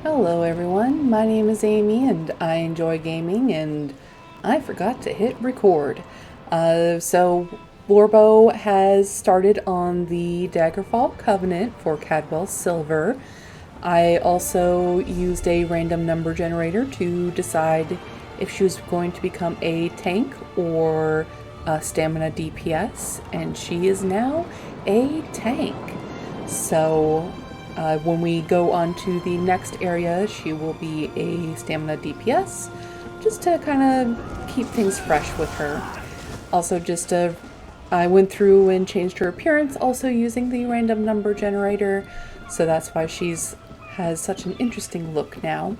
Hello everyone, my name is Amy and I enjoy gaming and I forgot to hit record. So Blorbo has started on the Daggerfall Covenant for Cadwell Silver. I also used a random number generator to decide if she was going to become a tank or a stamina DPS, and she is now a tank. So when we go on to the next area, she will be a stamina DPS, just to kind of keep things fresh with her. Also, I went through and changed her appearance, also using the random number generator, so that's why she's has such an interesting look now.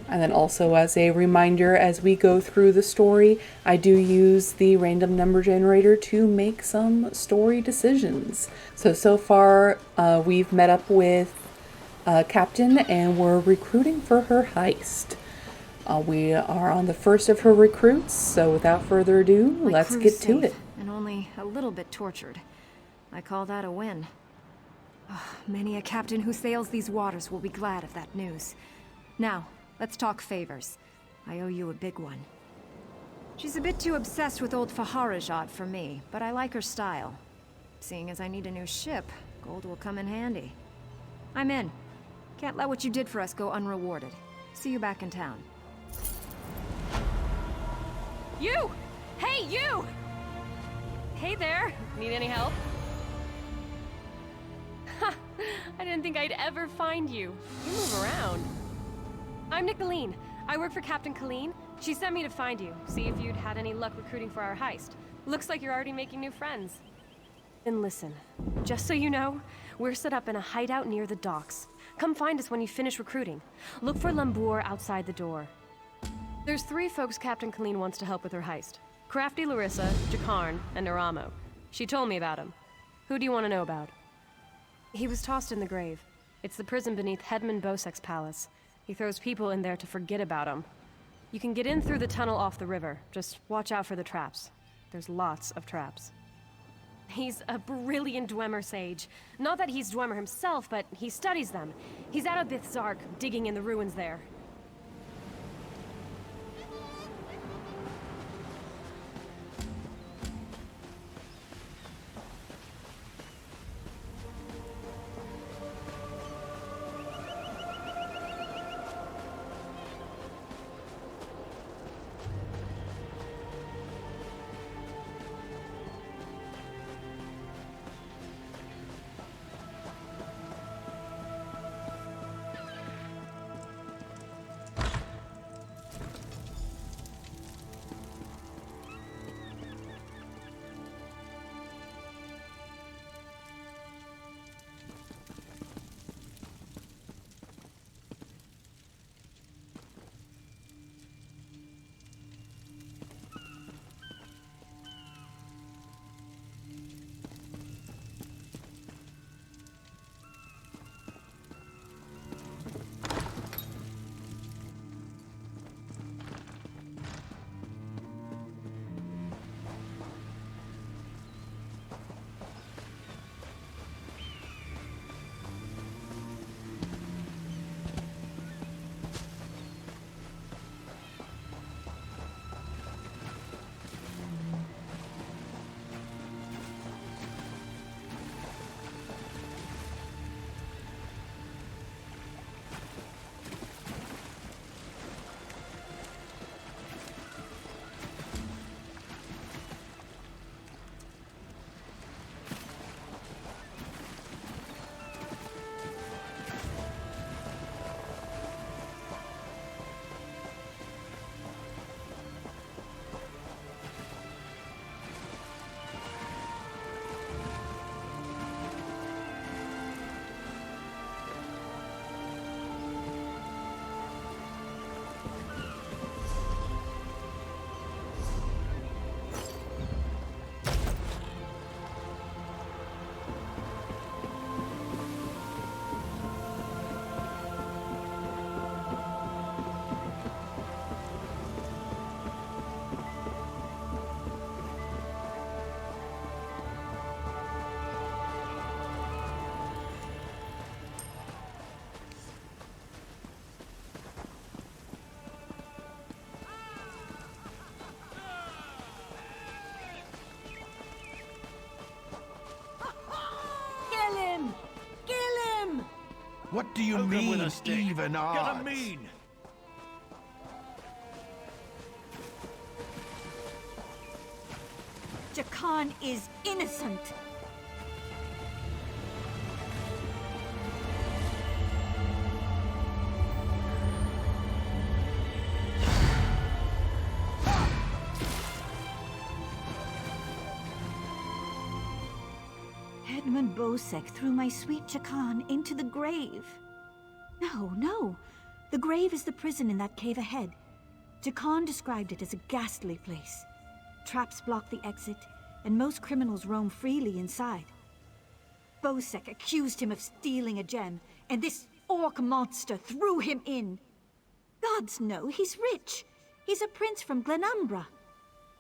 And then also as a reminder, as we go through the story, I do use the random number generator to make some story decisions. So far, we've met up with Captain and we're recruiting for her heist. We are on the first of her recruits, so without further ado, My let's crew's get to safe, it. and only a little bit tortured. I call that a win. Many a captain who sails these waters will be glad of that news. Now, let's talk favors. I owe you a big one. She's a bit too obsessed with old Faharajad for me, but I like her style. Seeing as I need a new ship, gold will come in handy. I'm in. Can't let what you did for us go unrewarded. See you back in town. You! Hey, you! Hey there! Need any help? Ha! I didn't think I'd ever find you. You move around. I'm Nicolene. I work for Captain Colleen. She sent me to find you, see if you'd had any luck recruiting for our heist. Looks like you're already making new friends. Then listen, just so you know, we're set up in a hideout near the docks. Come find us when you finish recruiting. Look for Lambour outside the door. There's 3 folks Captain Colleen wants to help with her heist. Crafty Larissa, Jakarn, and Naramo. She told me about him. Who do you want to know about? He was tossed in the grave. It's the prison beneath Hedman Bosek's palace. He throws people in there to forget about him. You can get in through the tunnel off the river. Just watch out for the traps. There's lots of traps. He's a brilliant Dwemer sage. Not that he's Dwemer himself, but he studies them. He's out of Bithzark, digging in the ruins there. What do you Poke 'em mean, with a stick. even odds? Gonna mean. Jakan is innocent. Edmund Bosek threw my sweet Jakan into the grave. No, no. The grave is the prison in that cave ahead. Jakan described it as a ghastly place. Traps block the exit, and most criminals roam freely inside. Bosek accused him of stealing a gem, and this orc monster threw him in. Gods know, he's rich. He's a prince from Glenumbra.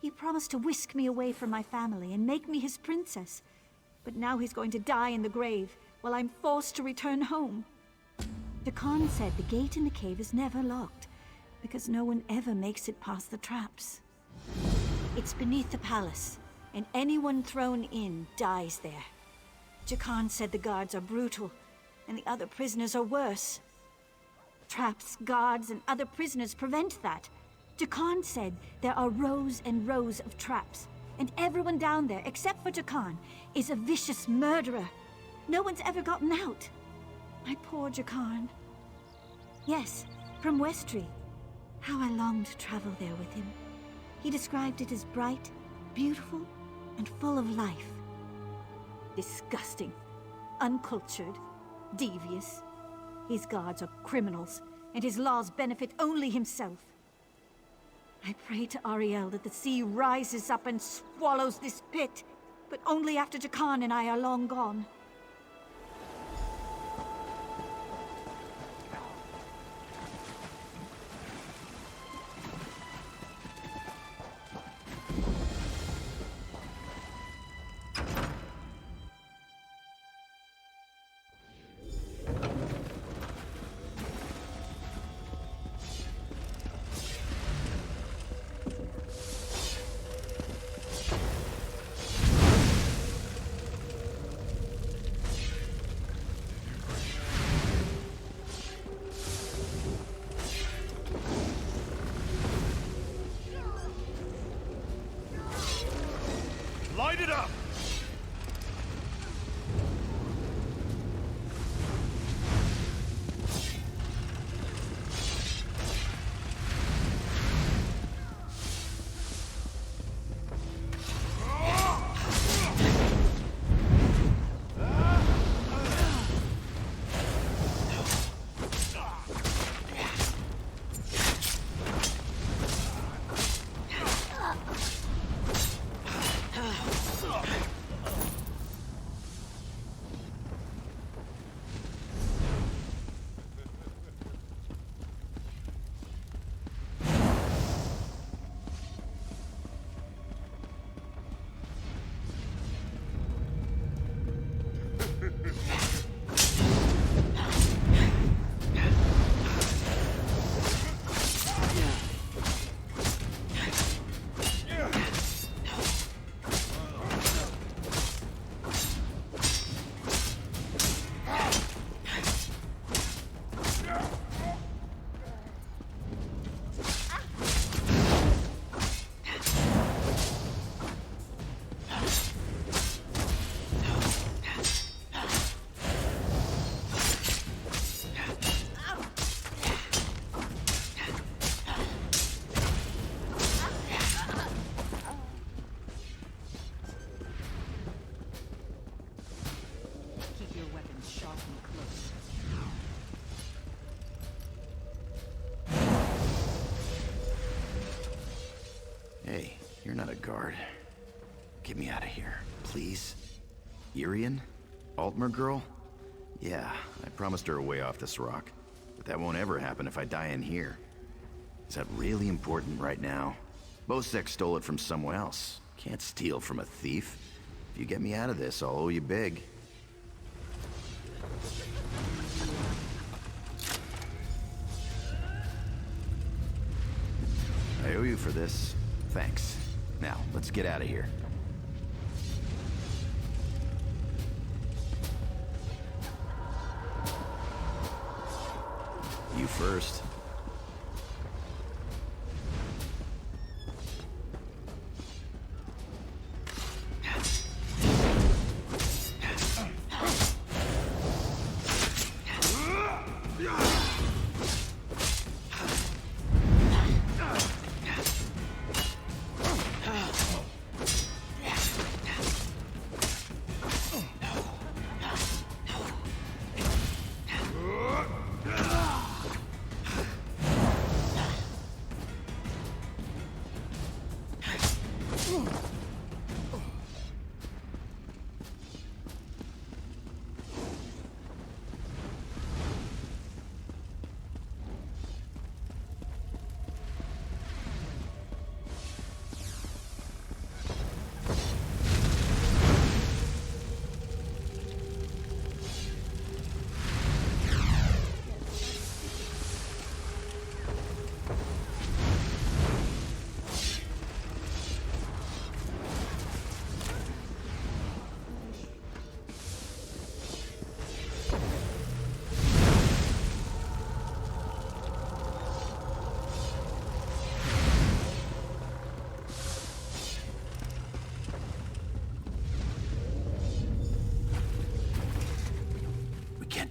He promised to whisk me away from my family and make me his princess. But now he's going to die in the grave, while I'm forced to return home. Jakan said the gate in the cave is never locked, because no one ever makes it past the traps. It's beneath the palace, and anyone thrown in dies there. Jakan said the guards are brutal, and the other prisoners are worse. Traps, guards, and other prisoners prevent that. Jakan said there are rows and rows of traps, and everyone down there, except for Jakan, is a vicious murderer. No one's ever gotten out. My poor Jakan. Yes, from Westry. How I longed to travel there with him. He described it as bright, beautiful, and full of life. Disgusting, uncultured, devious. His guards are criminals, and his laws benefit only himself. I pray to Ariel that the sea rises up and swallows this pit, but only after Jakan and I are long gone. Light it up! Hey, you're not a guard. Get me out of here, please. Irian? Altmer girl? Yeah, I promised her a way off this rock. But that won't ever happen if I die in here. Is that really important right now? Bosek stole it from someone else. Can't steal from a thief. If you get me out of this, I'll owe you big. I owe you for this. Thanks. Now, let's get out of here. You first.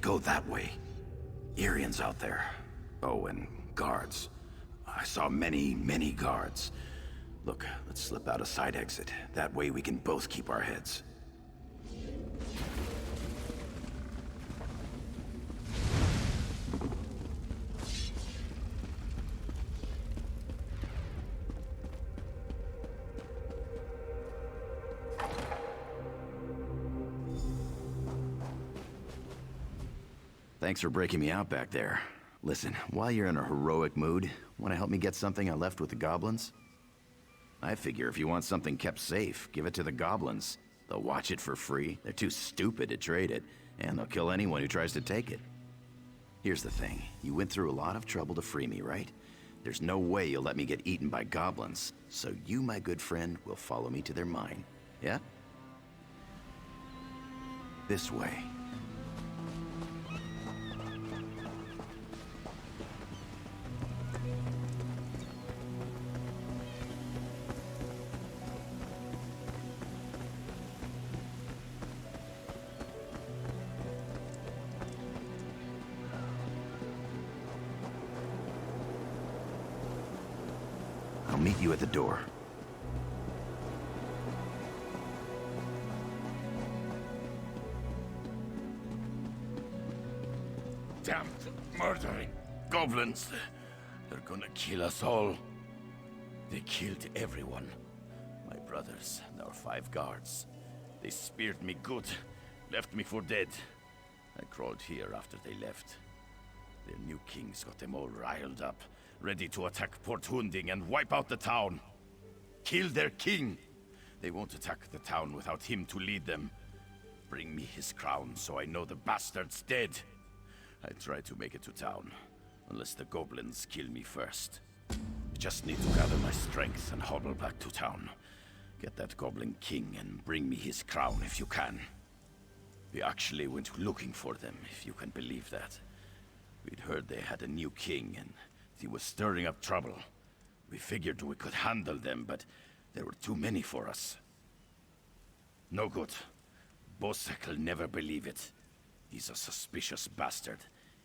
Go that way. Irians out there. Oh, and guards. I saw many, many guards. Look, let's slip out a side exit. That way we can both keep our heads. Thanks for breaking me out back there. Listen, while you're in a heroic mood, want to help me get something I left with the goblins? I figure if you want something kept safe, give it to the goblins. They'll watch it for free. They're too stupid to trade it, and they'll kill anyone who tries to take it. Here's the thing. You went through a lot of trouble to free me, right? There's no way you'll let me get eaten by goblins, so you, my good friend, will follow me to their mine. Yeah? This way. I'll meet you at the door. Damned, murdering goblins. They're gonna kill us all. They killed everyone. My brothers and our 5 guards. They speared me good, left me for dead. I crawled here after they left. Their new kings got them all riled up, ready to attack Port Hunding and wipe out the town. Kill their king! They won't attack the town without him to lead them. Bring me his crown so I know the bastard's dead. I try to make it to town, unless the goblins kill me first. I just need to gather my strength and hobble back to town. Get that goblin king and bring me his crown if you can. We actually went looking for them, if you can believe that. We'd heard they had a new king and he was stirring up trouble. We figured we could handle them, but there were too many for us. No good. Bosek'll never believe it. He's a suspicious bastard,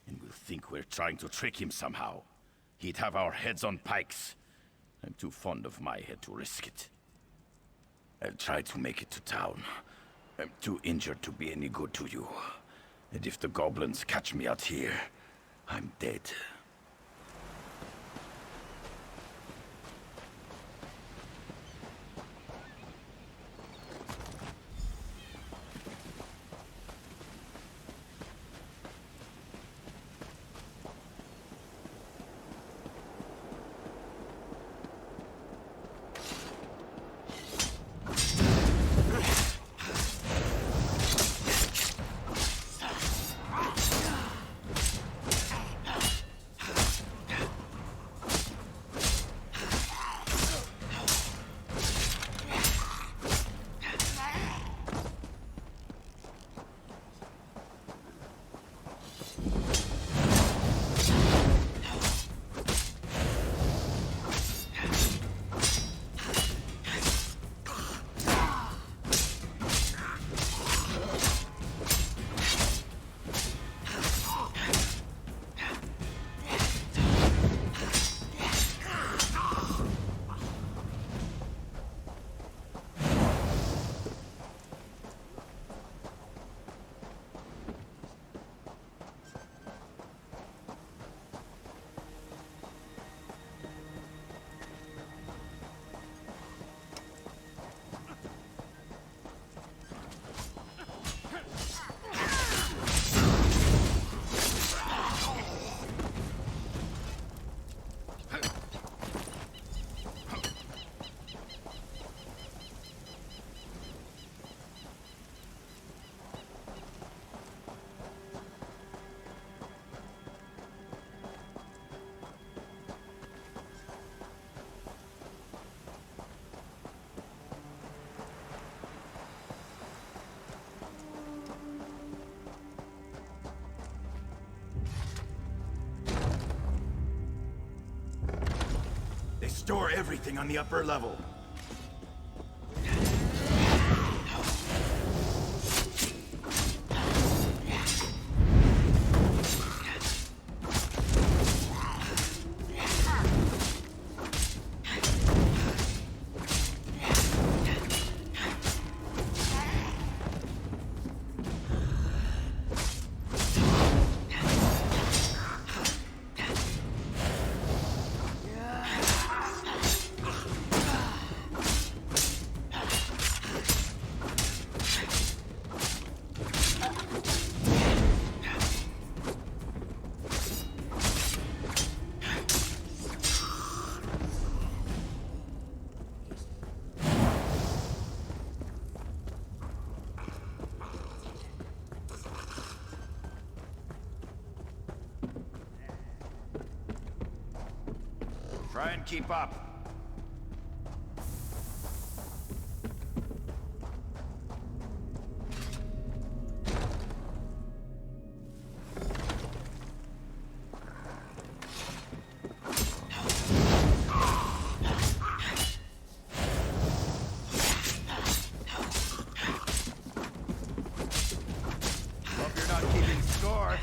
and will think we're trying to trick him somehow. He'd have our heads on pikes. I'm too fond of my head to risk it. I'll try to make it to town. I'm too injured to be any good to you. And if the goblins catch me out here, I'm dead. They store everything on the upper level. Try and keep up. Hope you're not keeping score.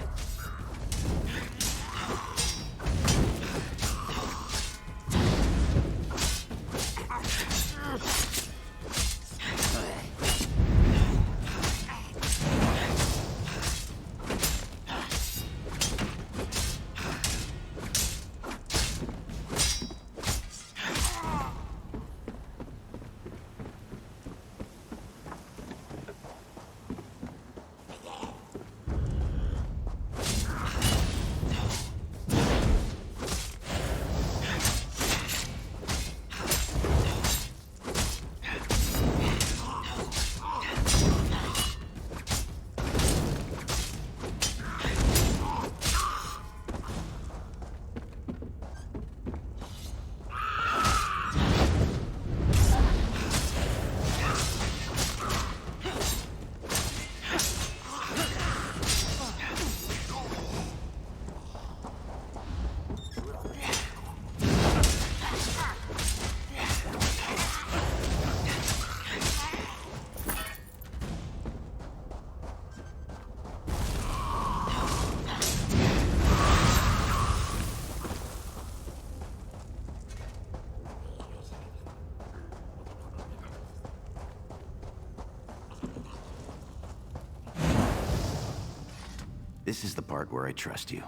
This is the part where I trust you.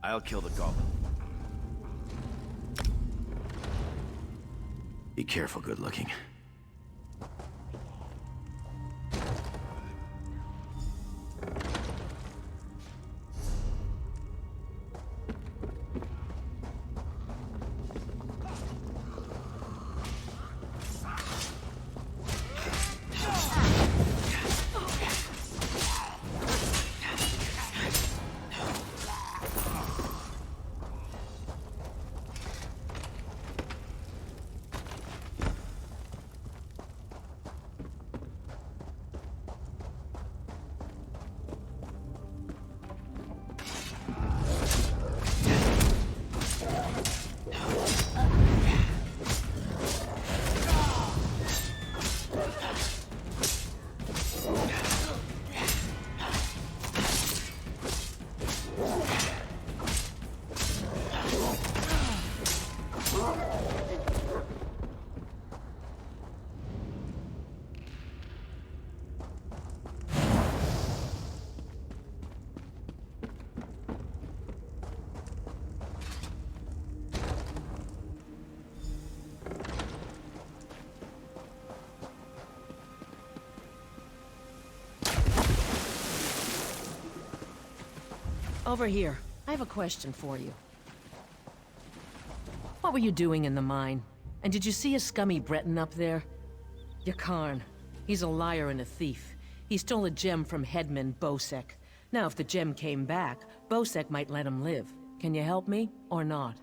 I'll kill the goblin. Be careful, good looking. Over here. I have a question for you. What were you doing in the mine? And did you see a scummy Breton up there? Yakarn. He's a liar and a thief. He stole a gem from headman Bosek. Now, if the gem came back, Bosek might let him live. Can you help me, or not?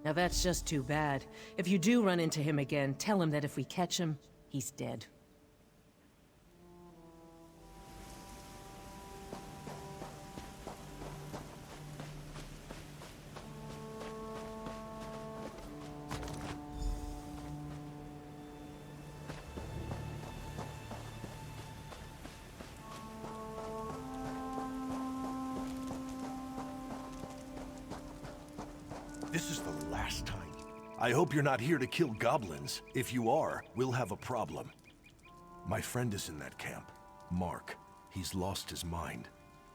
Now that's just too bad. If you do run into him again, tell him that if we catch him, he's dead. This is the last time. I hope you're not here to kill goblins. If you are, we'll have a problem. My friend is in that camp. Mark. He's lost his mind.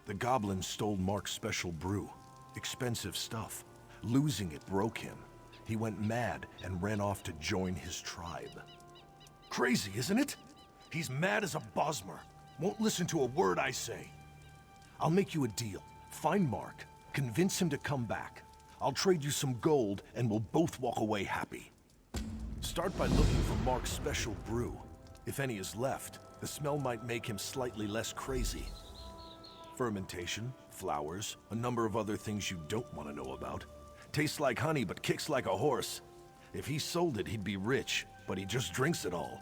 The goblins stole Mark's special brew. Expensive stuff. Losing it broke him. He went mad and ran off to join his tribe. Crazy, isn't it? He's mad as a Bosmer. Won't listen to a word I say. I'll make you a deal. Find Mark. Convince him to come back. I'll trade you some gold, and we'll both walk away happy. Start by looking for Mark's special brew. If any is left, the smell might make him slightly less crazy. Fermentation, flowers, a number of other things you don't want to know about. Tastes like honey, but kicks like a horse. If he sold it, he'd be rich, but he just drinks it all.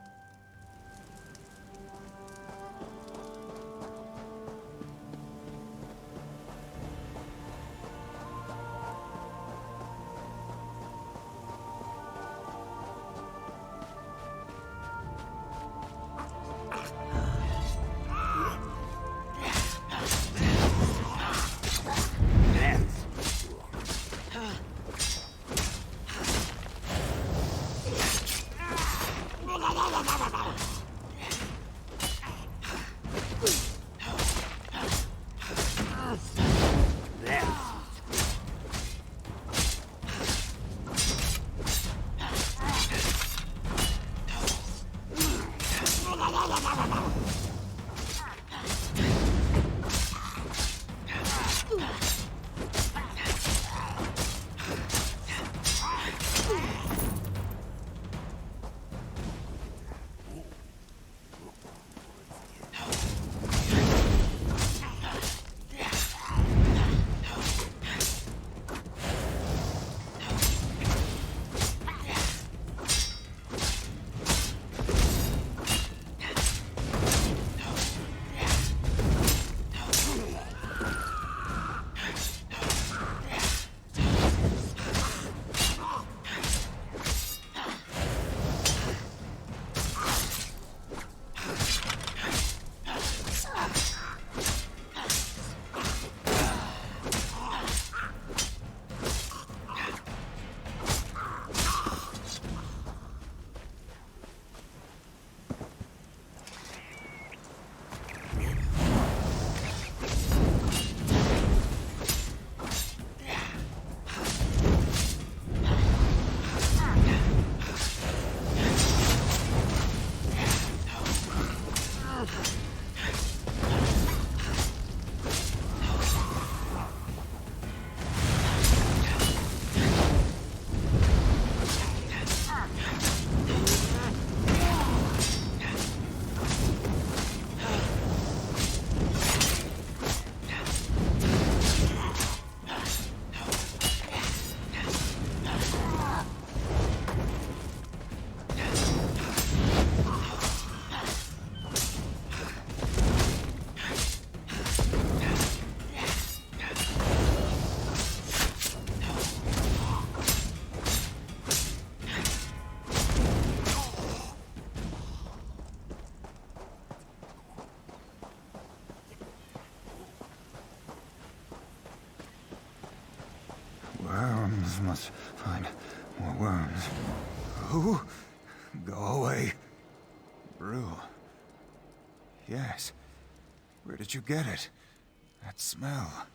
Worms must find more worms. Who? Go away. Brew. Yes. Where did you get it? That smell.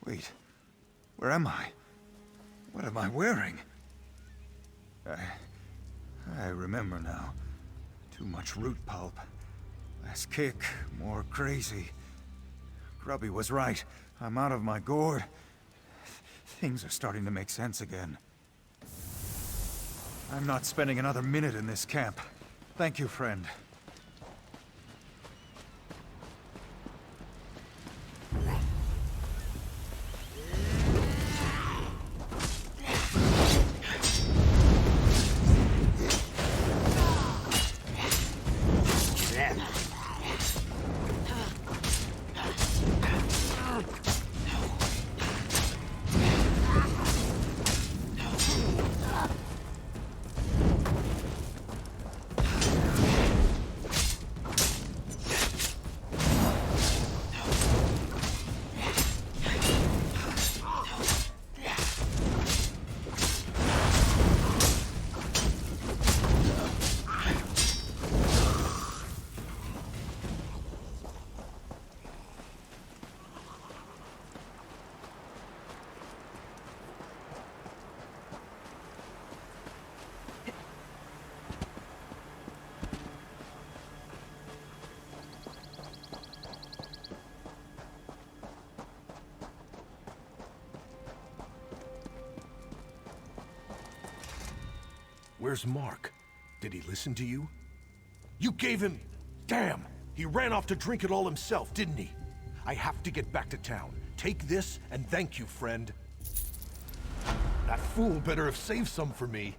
Wait. Where am I? What am I wearing? I remember now. Too much root pulp. Less kick, more crazy. Grubby was right. I'm out of my gourd. Things are starting to make sense again. I'm not spending another minute in this camp. Thank you, friend. Where's Mark? Did he listen to you? You gave him... Damn! He ran off to drink it all himself, didn't he? I have to get back to town. Take this, and thank you, friend. That fool better have saved some for me.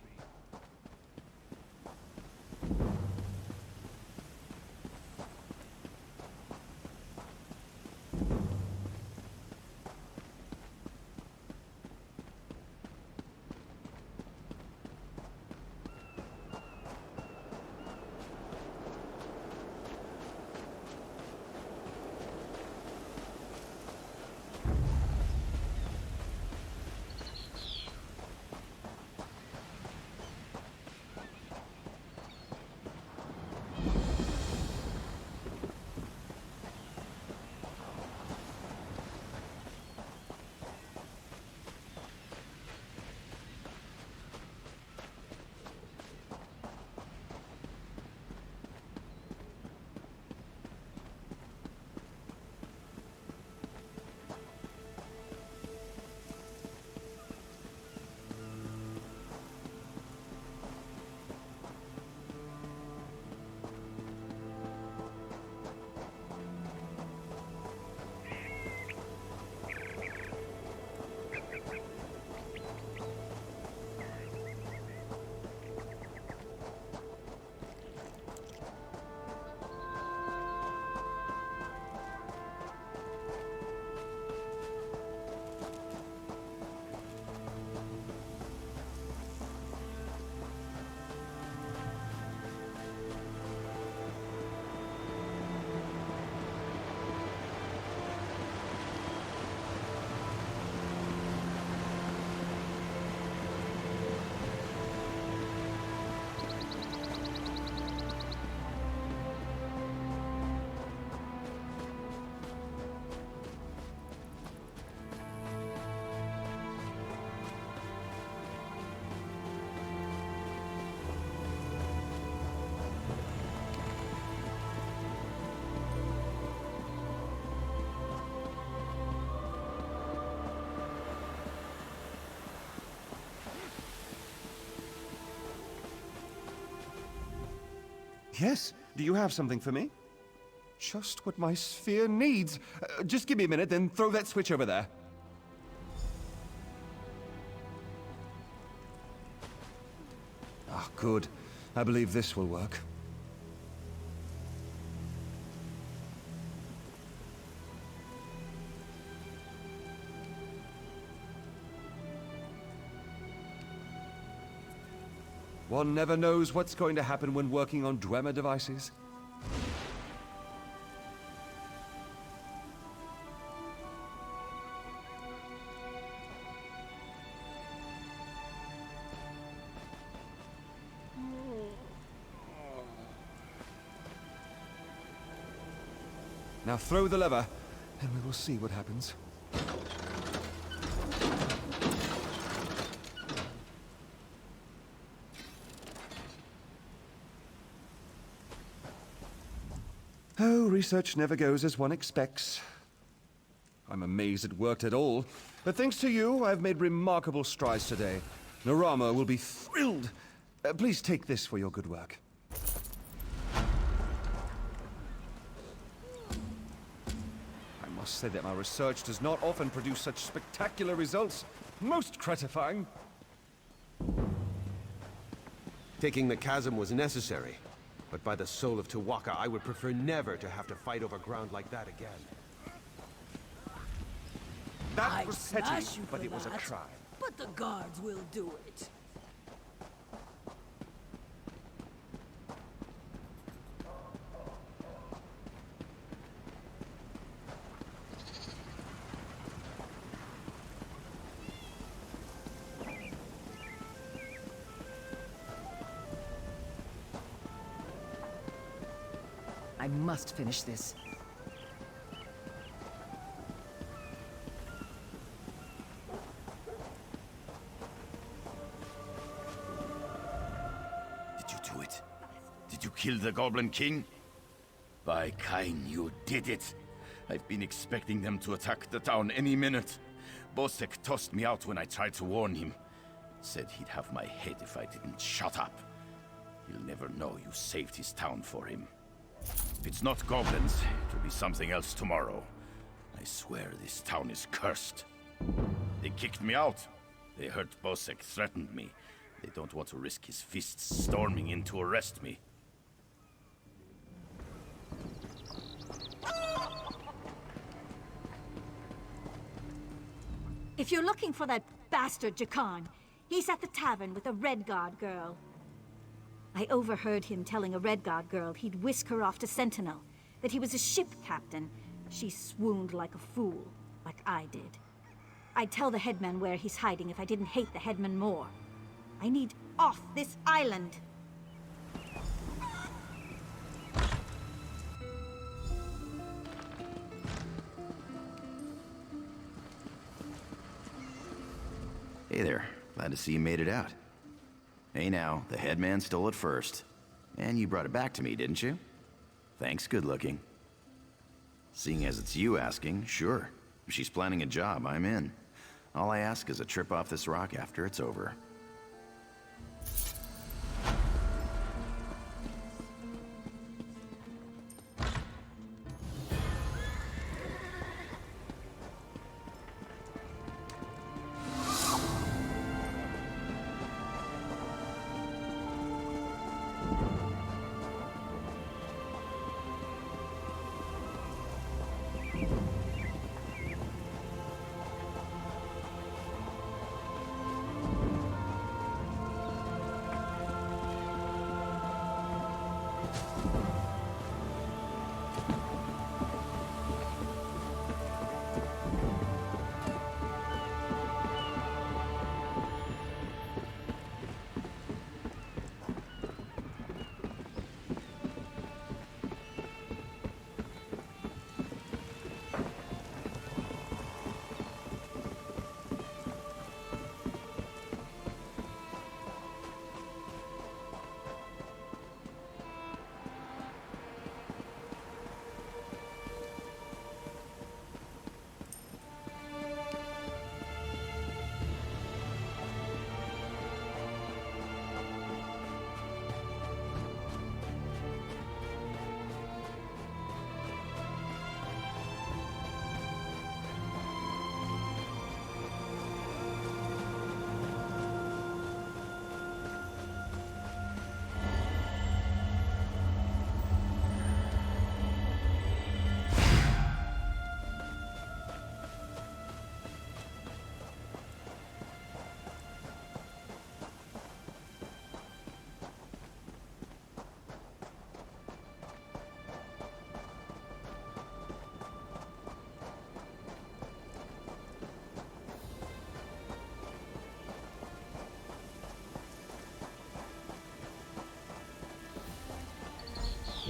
Yes? Do you have something for me? Just what my sphere needs. Just give me a minute, then throw that switch over there. Ah, good. I believe this will work. One never knows what's going to happen when working on Dwemer devices. Now throw the lever, and we will see what happens. Oh, research never goes as one expects. I'm amazed it worked at all, but thanks to you, I've made remarkable strides today. Narama will be thrilled. Please take this for your good work. I must say that my research does not often produce such spectacular results. Most gratifying. Taking the chasm was necessary, but by the soul of Tuwaka, I would prefer never to have to fight over ground like that again. That was petty, but it was a crime. But the guards will do it. I must finish this. Did you do it? Did you kill the Goblin King? By Kain, you did it. I've been expecting them to attack the town any minute. Bosek tossed me out when I tried to warn him. Said he'd have my head if I didn't shut up. He'll never know you saved his town for him. If it's not goblins, it'll be something else tomorrow. I swear this town is cursed. They kicked me out. They heard Bosek threatened me. They don't want to risk his fists storming in to arrest me. If you're looking for that bastard Jakan, he's at the tavern with a Redguard girl. I overheard him telling a Redguard girl he'd whisk her off to Sentinel, that he was a ship captain. She swooned like a fool, like I did. I'd tell the headman where he's hiding if I didn't hate the headman more. I need off this island. Hey there. Glad to see you made it out. Hey now, the headman stole it first. And you brought it back to me, didn't you? Thanks, good looking. Seeing as it's you asking, sure. If she's planning a job, I'm in. All I ask is a trip off this rock after it's over.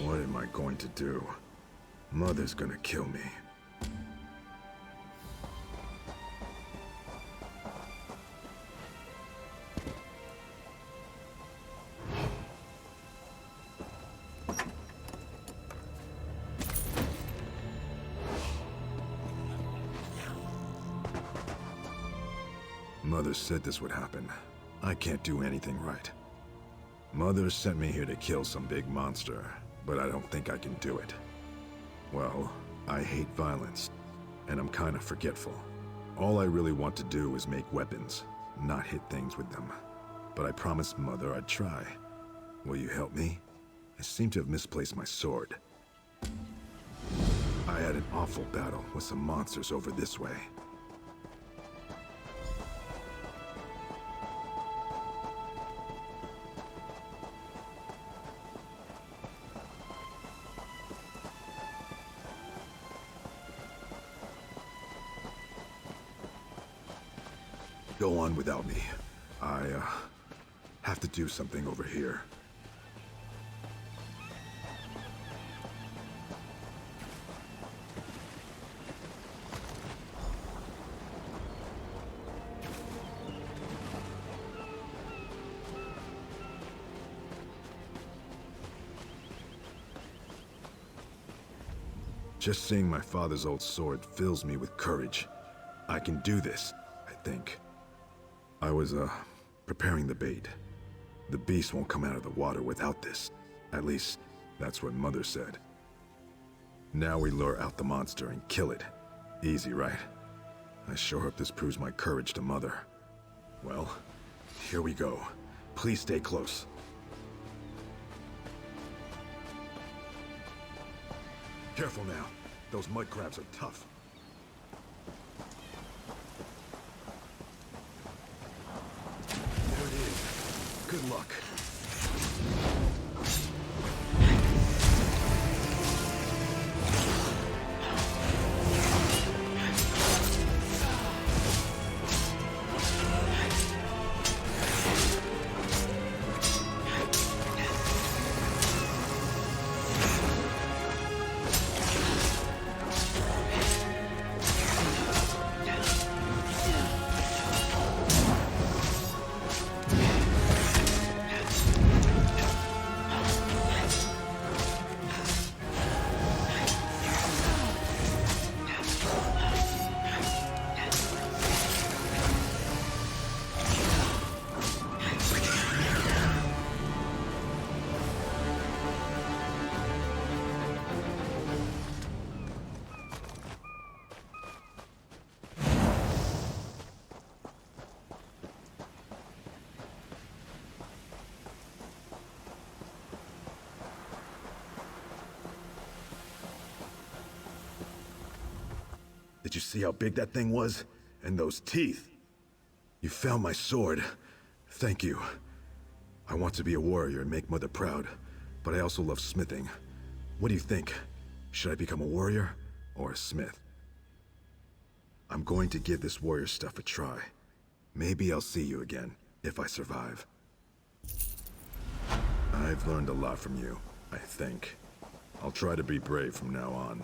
What am I going to do? Mother's gonna kill me. Mother said this would happen. I can't do anything right. Mother sent me here to kill some big monster, but I don't think I can do it. Well, I hate violence, and I'm kind of forgetful. All I really want to do is make weapons, not hit things with them. But I promised Mother I'd try. Will you help me? I seem to have misplaced my sword. I had an awful battle with some monsters over this way. Go on without me. I, have to do something over here. Just seeing my father's old sword fills me with courage. I can do this, I think. I was, Preparing the bait. The beast won't come out of the water without this. At least, that's what Mother said. Now we lure out the monster and kill it. Easy, right? I sure hope this proves my courage to Mother. Well, here we go. Please stay close. Careful now. Those mud crabs are tough. There it is. Good luck. Did you see how big that thing was? And those teeth? You found my sword. Thank you. I want to be a warrior and make Mother proud, but I also love smithing. What do you think? Should I become a warrior or a smith? I'm going to give this warrior stuff a try. Maybe I'll see you again, if I survive. I've learned a lot from you, I think. I'll try to be brave from now on.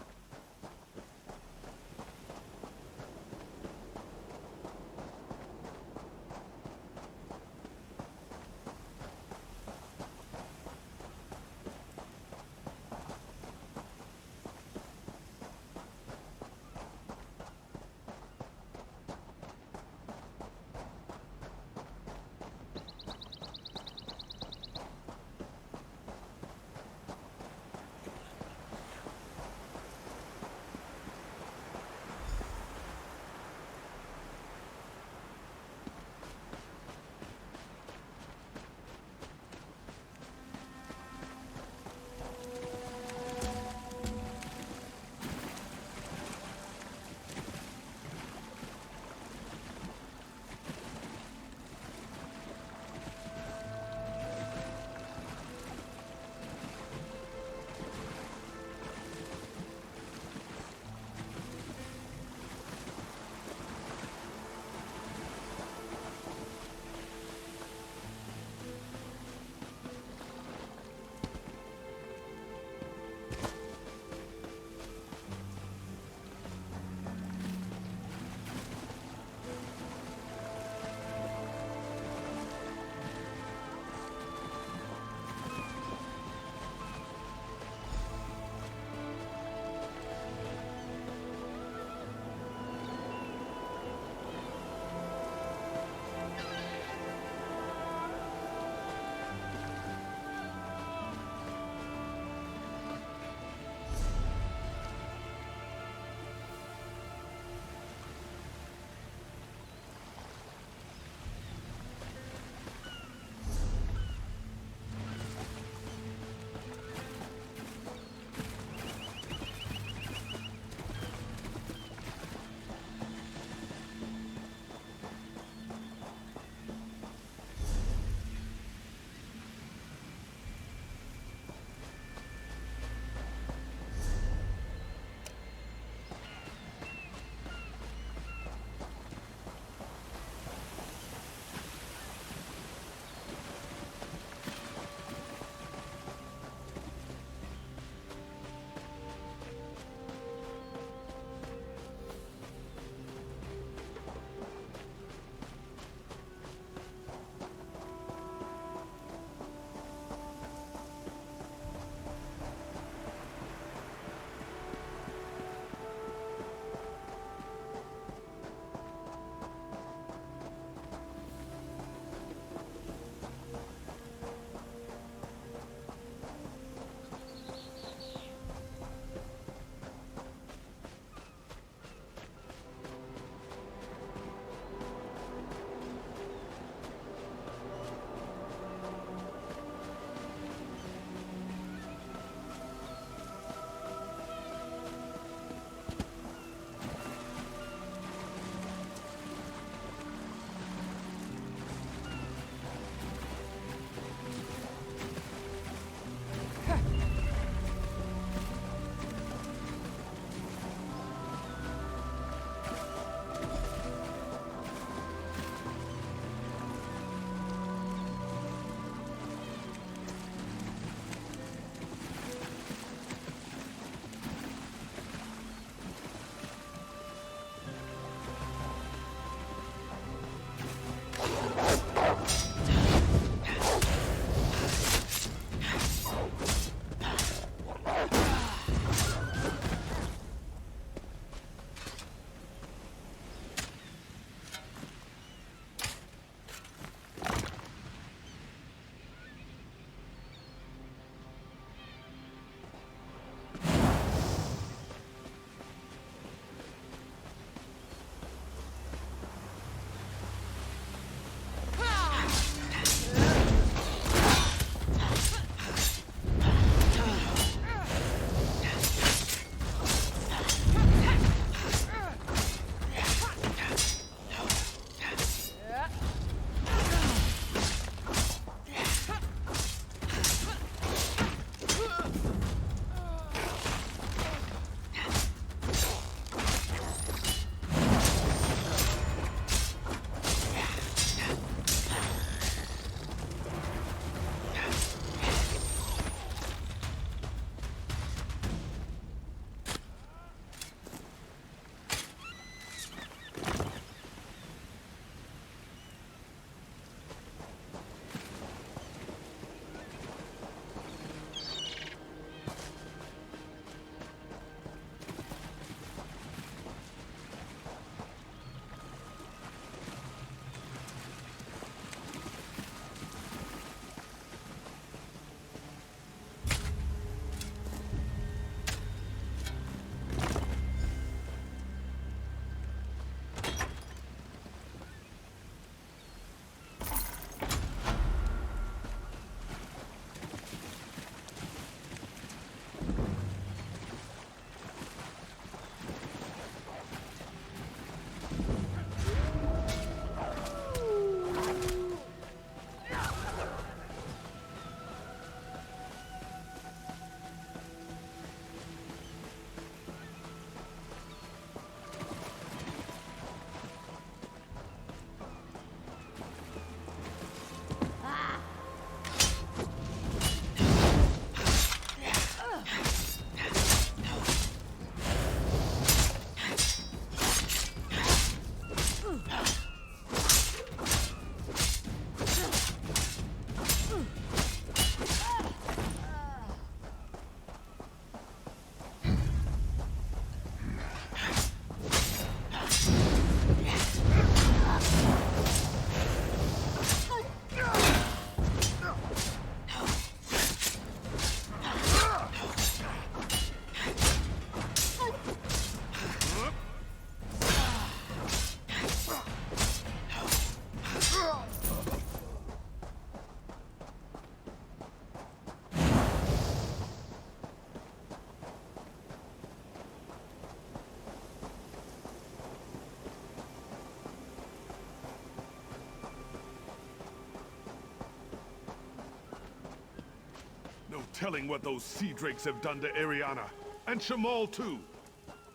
telling what those sea drakes have done to Ariana. And Shamal, too.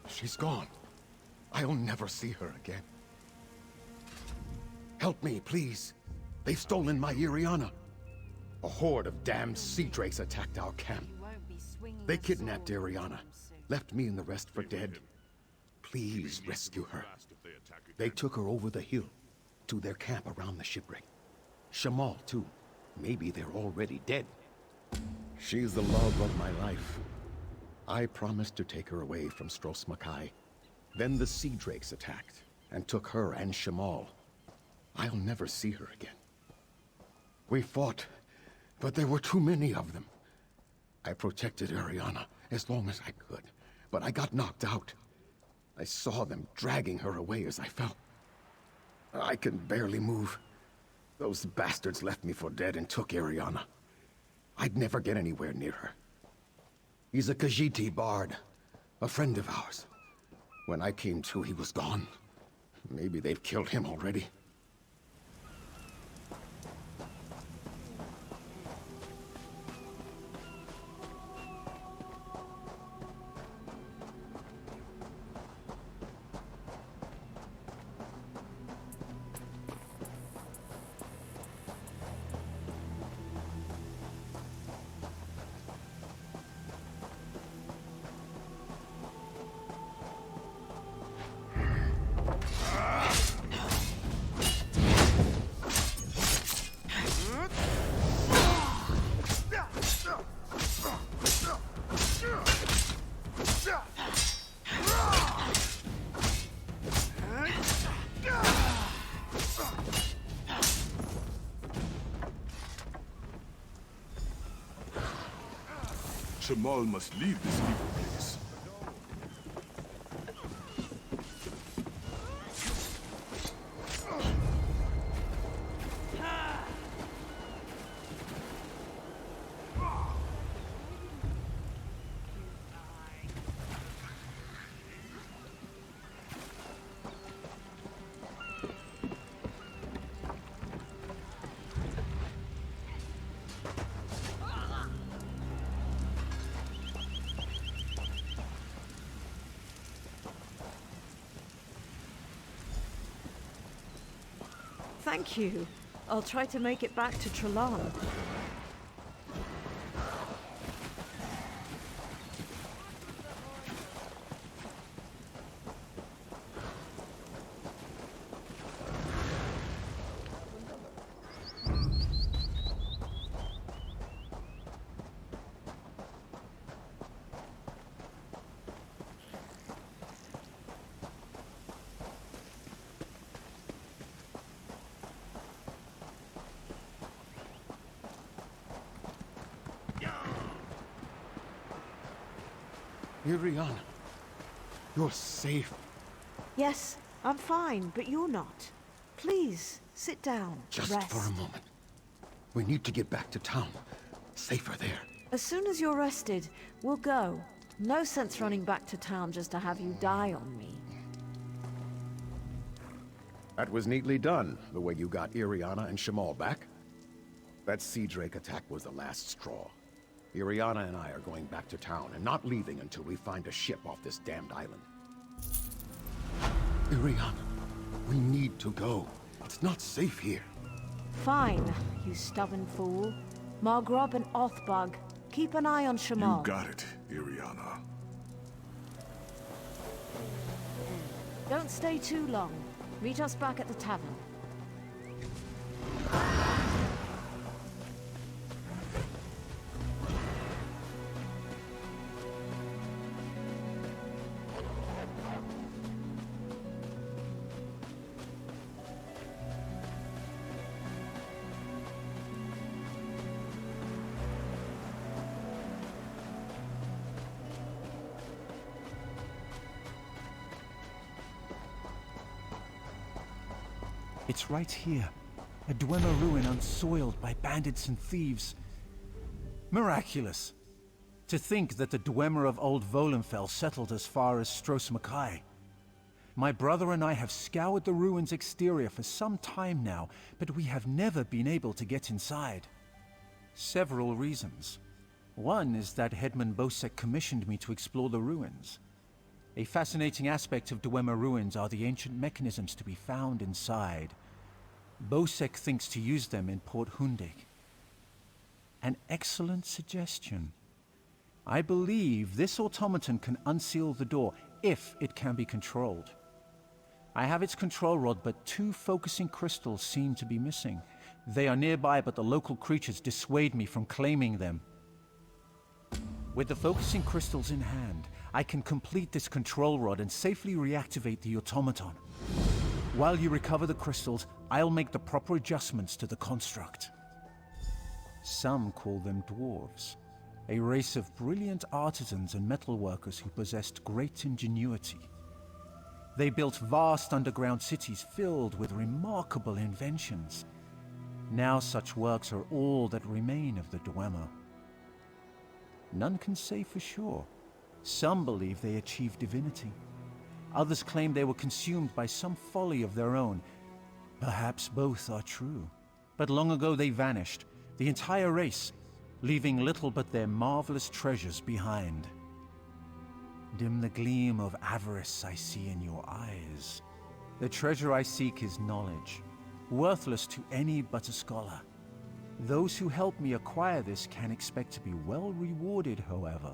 She's gone. I'll never see her again. Help me, please. They've stolen my Iriana. A horde of damned sea drakes attacked our camp. They kidnapped Ariana, left me and the rest for dead. Please rescue her. They took her over the hill, to their camp around the shipwreck. Shamal, too. Maybe they're already dead. She's the love of my life. I promised to take her away from Stros Makai. Then the sea drakes attacked, and took her and Shamal. I'll never see her again. We fought, but there were too many of them. I protected Ariana as long as I could, but I got knocked out. I saw them dragging her away as I fell. I can barely move. Those bastards left me for dead and took Ariana. I'd never get anywhere near her. He's a Khajiit bard, a friend of ours. When I came to, he was gone. Maybe they've killed him already. Shamal must leave this evil place. Thank you. I'll try to make it back to Trelon. Iriana, you're safe. Yes, I'm fine, but you're not. Please, sit down. Just rest. for a moment. We need to get back to town. Safer there. As soon as you're rested, we'll go. No sense running back to town just to have you die on me. That was neatly done, the way you got Iriana and Shamal back. That sea drake attack was the last straw. Iriana and I are going back to town and not leaving until we find a ship off this damned island. Iriana, we need to go. It's not safe here. Fine, you stubborn fool. Margrob and Othbug, keep an eye on Shamal. You got it, Iriana. Don't stay too long. Meet us back at the tavern. It's right here. A Dwemer ruin unsoiled by bandits and thieves. Miraculous. To think that the Dwemer of Old Volenfell settled as far as Stros Makai. My brother and I have scoured the ruin's exterior for some time now, but we have never been able to get inside. Several reasons. One is that Headman Bosek commissioned me to explore the ruins. A fascinating aspect of Dwemer ruins are the ancient mechanisms to be found inside. Bosek thinks to use them in Port Hundig. An excellent suggestion. I believe this automaton can unseal the door if it can be controlled. I have its control rod, but 2 focusing crystals seem to be missing. They are nearby, but the local creatures dissuade me from claiming them. With the focusing crystals in hand, I can complete this control rod and safely reactivate the automaton. While you recover the crystals, I'll make the proper adjustments to the construct. Some call them dwarves, a race of brilliant artisans and metalworkers who possessed great ingenuity. They built vast underground cities filled with remarkable inventions. Now such works are all that remain of the Dwemer. None can say for sure. Some believe they achieved divinity. Others claim they were consumed by some folly of their own. Perhaps both are true. But long ago they vanished, the entire race, leaving little but their marvelous treasures behind. Dim the gleam of avarice I see in your eyes. The treasure I seek is knowledge, worthless to any but a scholar. Those who help me acquire this can expect to be well rewarded, however.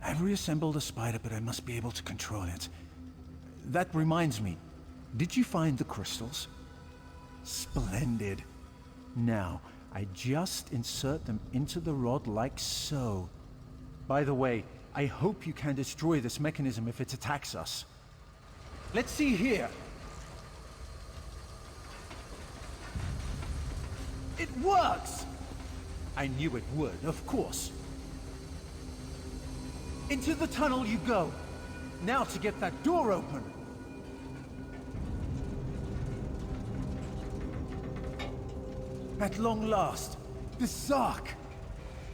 I've reassembled a spider, but I must be able to control it. That reminds me, did you find the crystals? Splendid. Now, I just insert them into the rod like so. By the way, I hope you can destroy this mechanism if it attacks us. Let's see here. It works! I knew it would, of course. Into the tunnel you go. Now to get that door open. At long last, the Zark.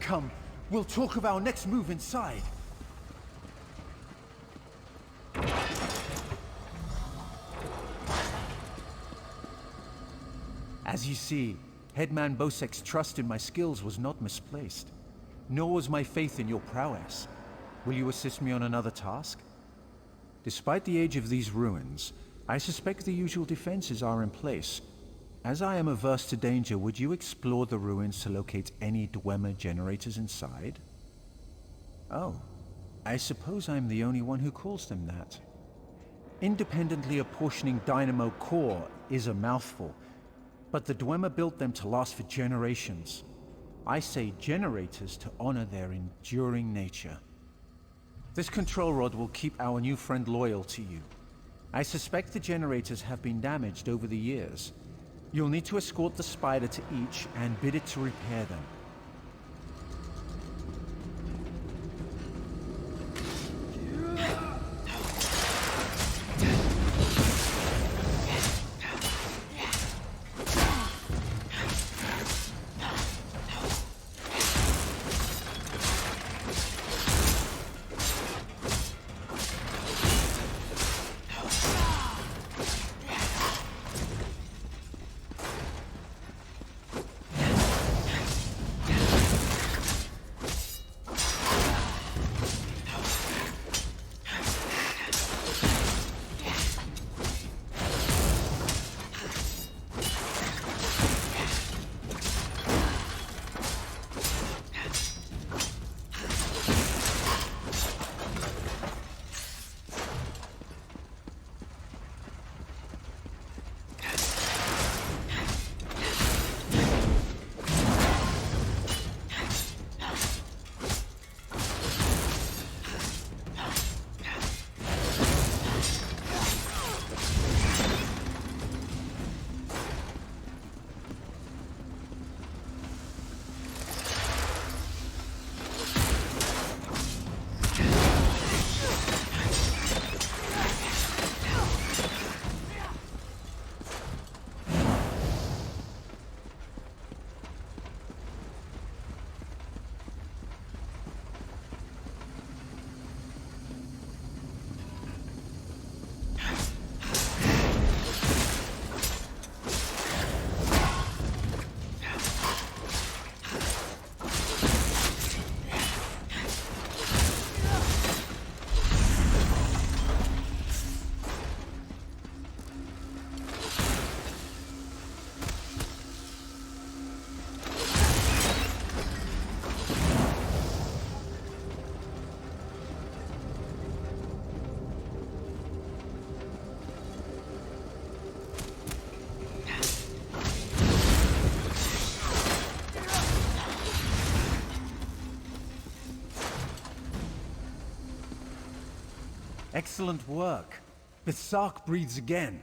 Come, we'll talk of our next move inside. As you see, Headman Bosek's trust in my skills was not misplaced, nor was my faith in your prowess. Will you assist me on another task? Despite the age of these ruins, I suspect the usual defenses are in place. As I am averse to danger, would you explore the ruins to locate any Dwemer generators inside? Oh, I suppose I'm the only one who calls them that. Independently apportioning dynamo core is a mouthful, but the Dwemer built them to last for generations. I say generators to honor their enduring nature. This control rod will keep our new friend loyal to you. I suspect the generators have been damaged over the years. You'll need to escort the spider to each and bid it to repair them. Excellent work. The Sark breathes again.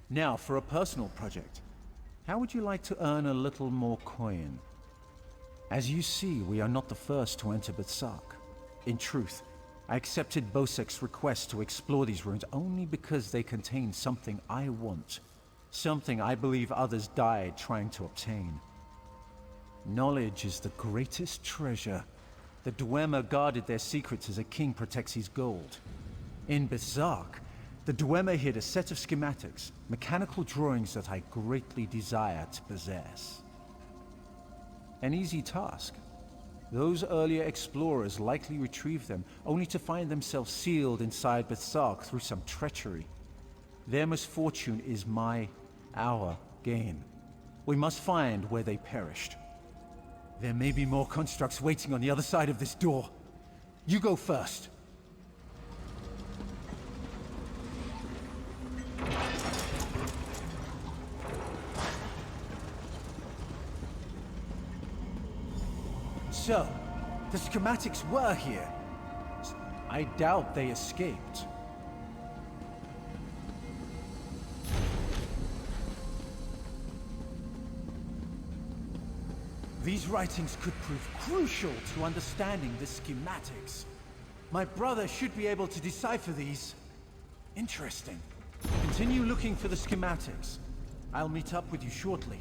Now, for a personal project. How would you like to earn a little more coin? As you see, we are not the first to enter Bethsark. In truth, I accepted Bosek's request to explore these ruins only because they contain something I want. Something I believe others died trying to obtain. Knowledge is the greatest treasure. The Dwemer guarded their secrets as a king protects his gold. In Bethsark, the Dwemer hid a set of schematics, mechanical drawings that I greatly desire to possess. An easy task. Those earlier explorers likely retrieved them, only to find themselves sealed inside Bethsark through some treachery. Their misfortune is our gain. We must find where they perished. There may be more constructs waiting on the other side of this door. You go first. So, the schematics were here. I doubt they escaped. These writings could prove crucial to understanding the schematics. My brother should be able to decipher these. Interesting. Continue looking for the schematics. I'll meet up with you shortly.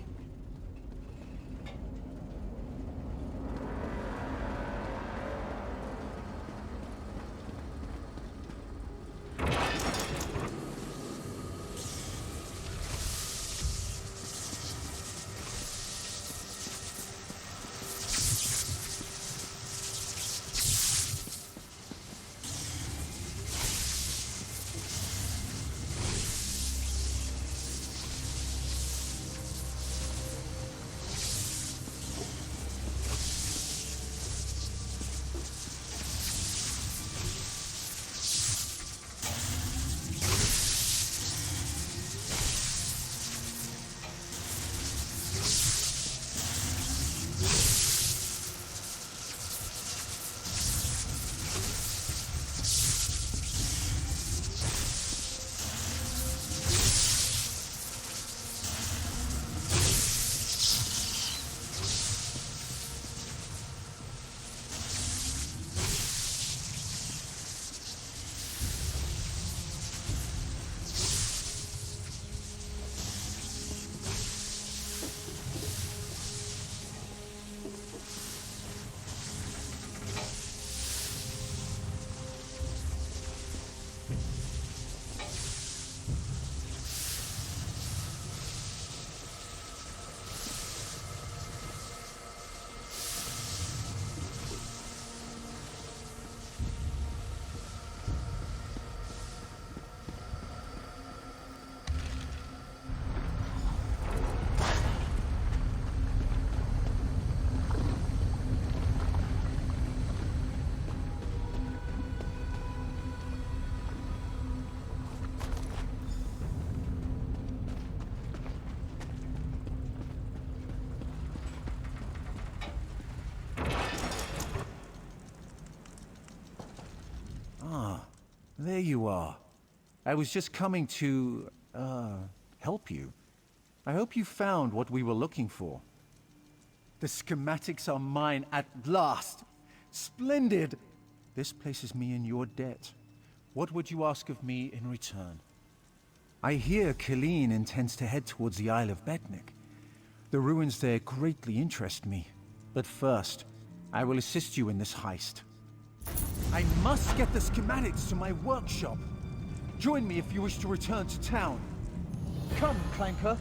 Ah, there you are. I was just coming to, help you. I hope you found what we were looking for. The schematics are mine at last. Splendid! This places me in your debt. What would you ask of me in return? I hear Killeen intends to head towards the Isle of Betnik. The ruins there greatly interest me. But first, I will assist you in this heist. I must get the schematics to my workshop. Join me if you wish to return to town. Come, Clanker.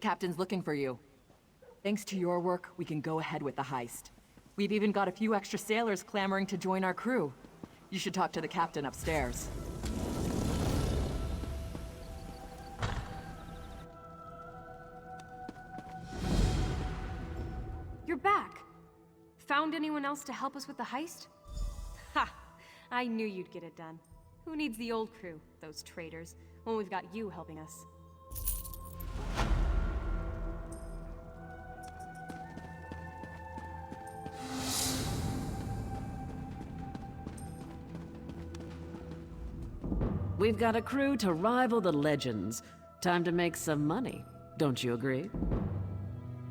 captain's looking for you. Thanks to your work, we can go ahead with the heist. We've even got a few extra sailors clamoring to join our crew. You should talk to the captain upstairs. You're back! Found anyone else to help us with the heist? Ha! I knew you'd get it done. Who needs the old crew, those traitors, when we've got you helping us? We've got a crew to rival the legends. Time to make some money, don't you agree?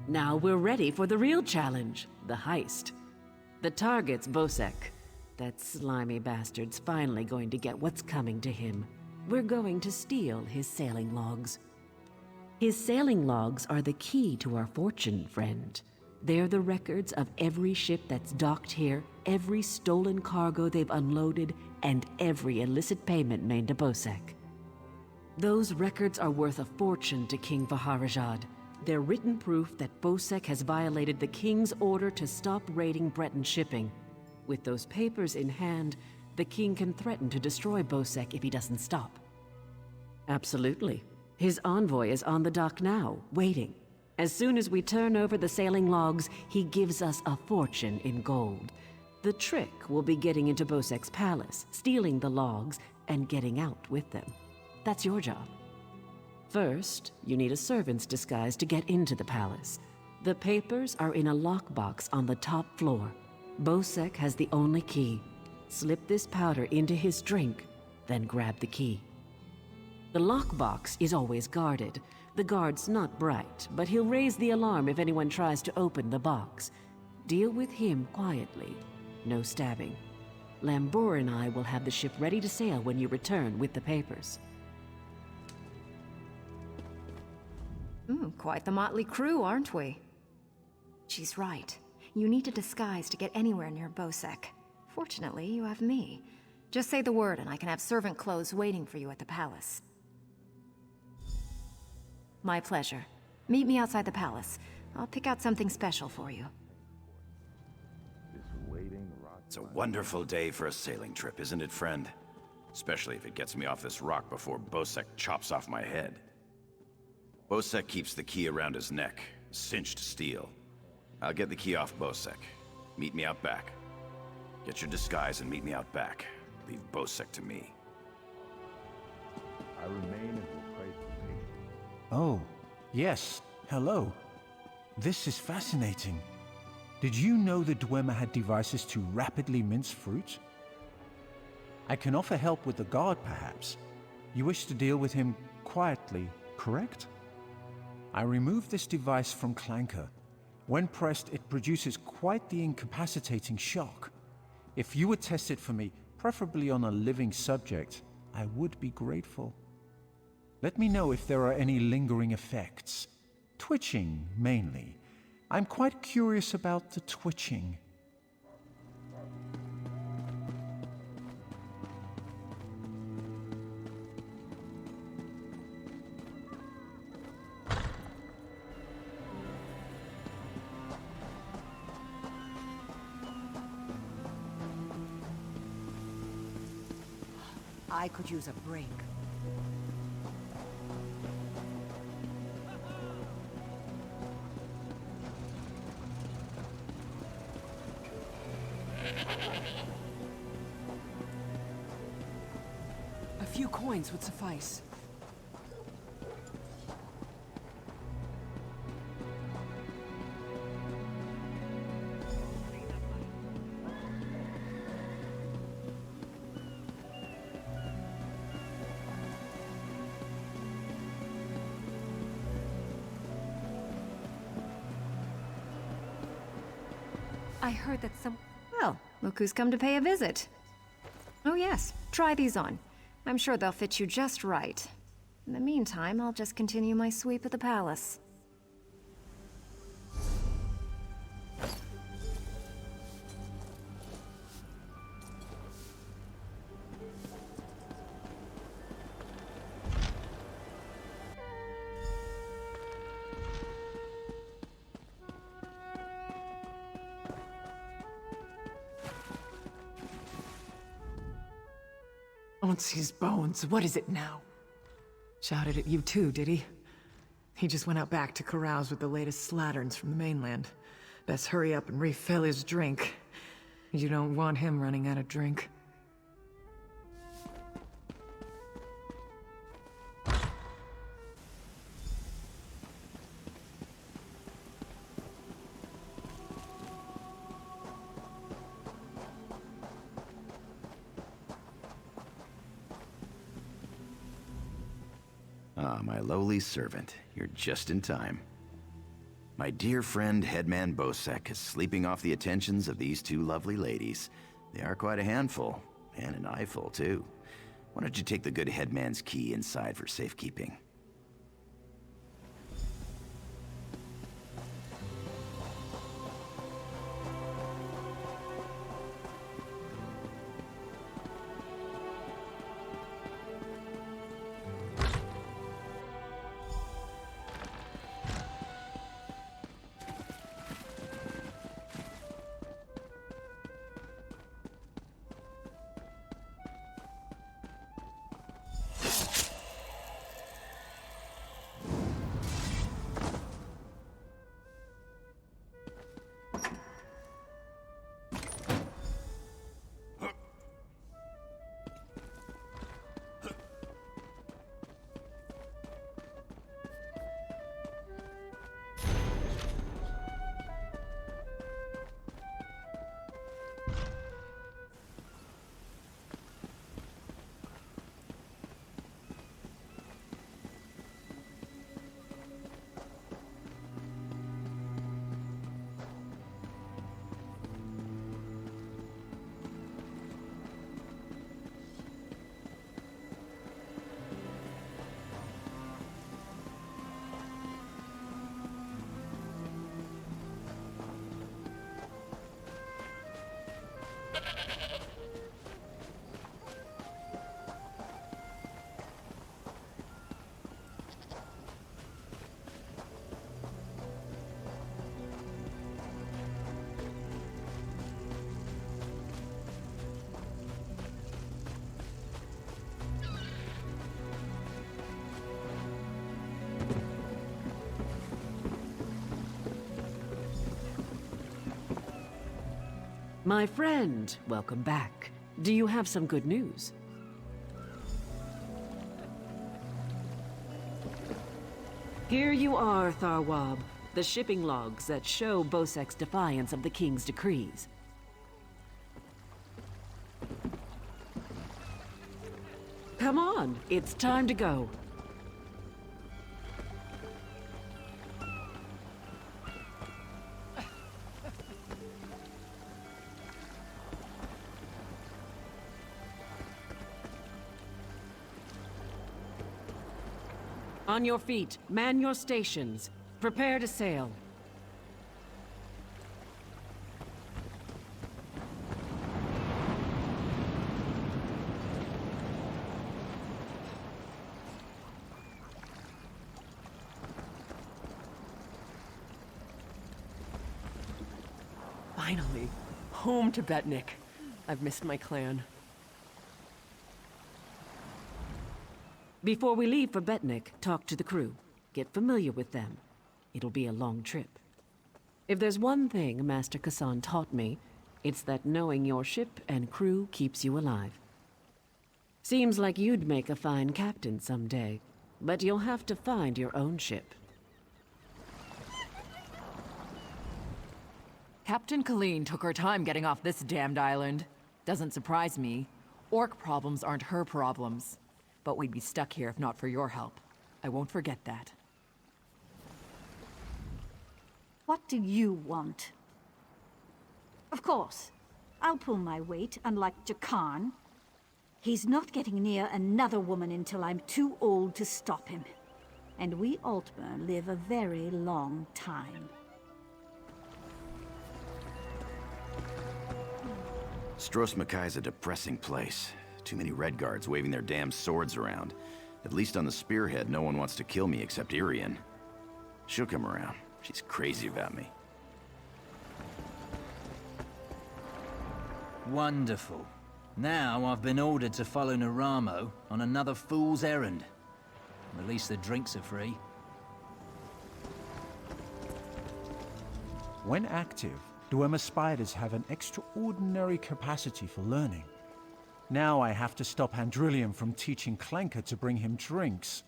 Now we're ready for the real challenge, the heist. The target's Bosek. That slimy bastard's finally going to get what's coming to him. We're going to steal his sailing logs. His sailing logs are the key to our fortune, friend. They're the records of every ship that's docked here, every stolen cargo they've unloaded, and every illicit payment made to Bosek. Those records are worth a fortune to King Vaharajad. They're written proof that Bosek has violated the king's order to stop raiding Breton shipping. With those papers in hand, the king can threaten to destroy Bosek if he doesn't stop. Absolutely. His envoy is on the dock now, waiting. As soon as we turn over the sailing logs, he gives us a fortune in gold. The trick will be getting into Bosek's palace, stealing the logs, and getting out with them. That's your job. First, you need a servant's disguise to get into the palace. The papers are in a lockbox on the top floor. Bosek has the only key. Slip this powder into his drink, then grab the key. The lockbox is always guarded. The guard's not bright, but he'll raise the alarm if anyone tries to open the box. Deal with him quietly. No stabbing. Lambor and I will have the ship ready to sail when you return with the papers. Quite the motley crew, aren't we? She's right. You need a disguise to get anywhere near Bosek. Fortunately, you have me. Just say the word and I can have servant clothes waiting for you at the palace. My pleasure. Meet me outside the palace. I'll pick out something special for you. It's a wonderful day for a sailing trip, isn't it, friend? Especially if it gets me off this rock before Bosek chops off my head. Bosek keeps the key around his neck, cinched steel. I'll get the key off Bosek. Meet me out back. Get your disguise and meet me out back. Leave Bosek to me. I remain and will pray for patience. Oh, yes. Hello. This is fascinating. Did you know the Dwemer had devices to rapidly mince fruit? I can offer help with the guard, perhaps. You wish to deal with him quietly, correct? I removed this device from Clanker. When pressed, it produces quite the incapacitating shock. If you would test it for me, preferably on a living subject, I would be grateful. Let me know if there are any lingering effects. Twitching, mainly. I'm quite curious about the twitching. I could use a break. A few coins would suffice. I heard that some... Well, look who's come to pay a visit. Oh yes, try these on. I'm sure they'll fit you just right. In the meantime, I'll just continue my sweep at the palace. Won't see his bones. What is it now? Shouted at you too, did he? He just went out back to carouse with the latest slatterns from the mainland. Best hurry up and refill his drink. You don't want him running out of drink. Ah, my lowly servant. You're just in time. My dear friend, Headman Bosek, is sleeping off the attentions of these two lovely ladies. They are quite a handful, and an eyeful, too. Why don't you take the good Headman's key inside for safekeeping? My friend, welcome back. Do you have some good news? Here you are, Tharwab. The shipping logs that show Bosek's defiance of the King's decrees. Come on, it's time to go. On your feet, man your stations. Prepare to sail. Finally, home to Betnik. I've missed my clan. Before we leave for Betnik, talk to the crew. Get familiar with them. It'll be a long trip. If there's one thing Master Kassan taught me, it's that knowing your ship and crew keeps you alive. Seems like you'd make a fine captain someday, but you'll have to find your own ship. Captain Colleen took her time getting off this damned island. Doesn't surprise me. Orc problems aren't her problems. But we'd be stuck here if not for your help. I won't forget that. What do you want? Of course, I'll pull my weight, unlike Jakarn. He's not getting near another woman until I'm too old to stop him. And we Altmer live a very long time. Stros Makai's a depressing place. Too many Redguards waving their damn swords around. At least on the spearhead, no one wants to kill me except Irian. She'll come around. She's crazy about me. Wonderful. Now I've been ordered to follow Naramo on another fool's errand. At least the drinks are free. When active, Dwemer spiders have an extraordinary capacity for learning. Now I have to stop Handrillium from teaching Clanker to bring him drinks.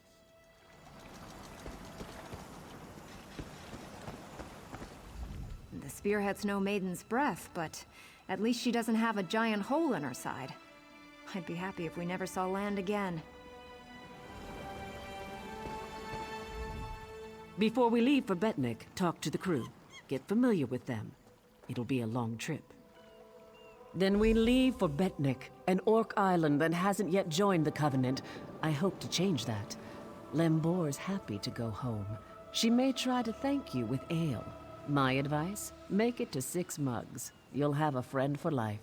The spearhead's no maiden's breath, but at least she doesn't have a giant hole in her side. I'd be happy if we never saw land again. Before we leave for Betnik, talk to the crew. Get familiar with them. It'll be a long trip. Then we leave for Betnik, an orc island that hasn't yet joined the Covenant. I hope to change that. Lembor's happy to go home. She may try to thank you with ale. My advice? Make it to 6 mugs. You'll have a friend for life.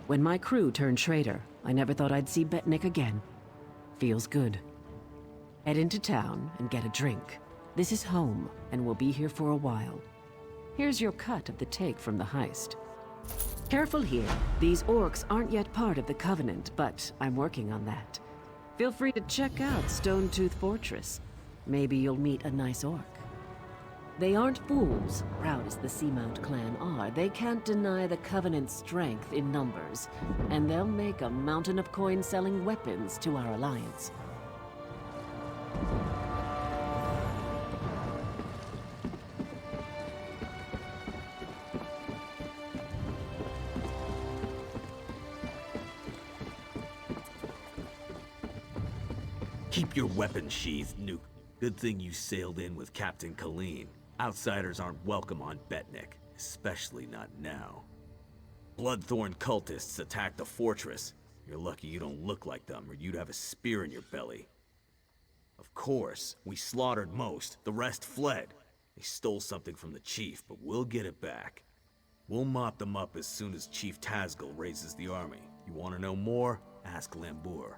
When my crew turned traitor, I never thought I'd see Betnik again. Feels good. Head into town and get a drink. This is home, and we'll be here for a while. Here's your cut of the take from the heist. Careful here. These orcs aren't yet part of the Covenant, but I'm working on that. Feel free to check out Stone-Tooth Fortress. Maybe you'll meet a nice orc. They aren't fools, proud as the Seamount clan are. They can't deny the Covenant's strength in numbers, and they'll make a mountain of coin selling weapons to our alliance. Keep your weapons sheathed, Nuke. Good thing you sailed in with Captain Colleen. Outsiders aren't welcome on Betnik, especially not now. Bloodthorn cultists attacked the fortress. You're lucky you don't look like them, or you'd have a spear in your belly. Of course, we slaughtered most. The rest fled. They stole something from the chief, but we'll get it back. We'll mop them up as soon as Chief Tazgul raises the army. You want to know more? Ask Lambur.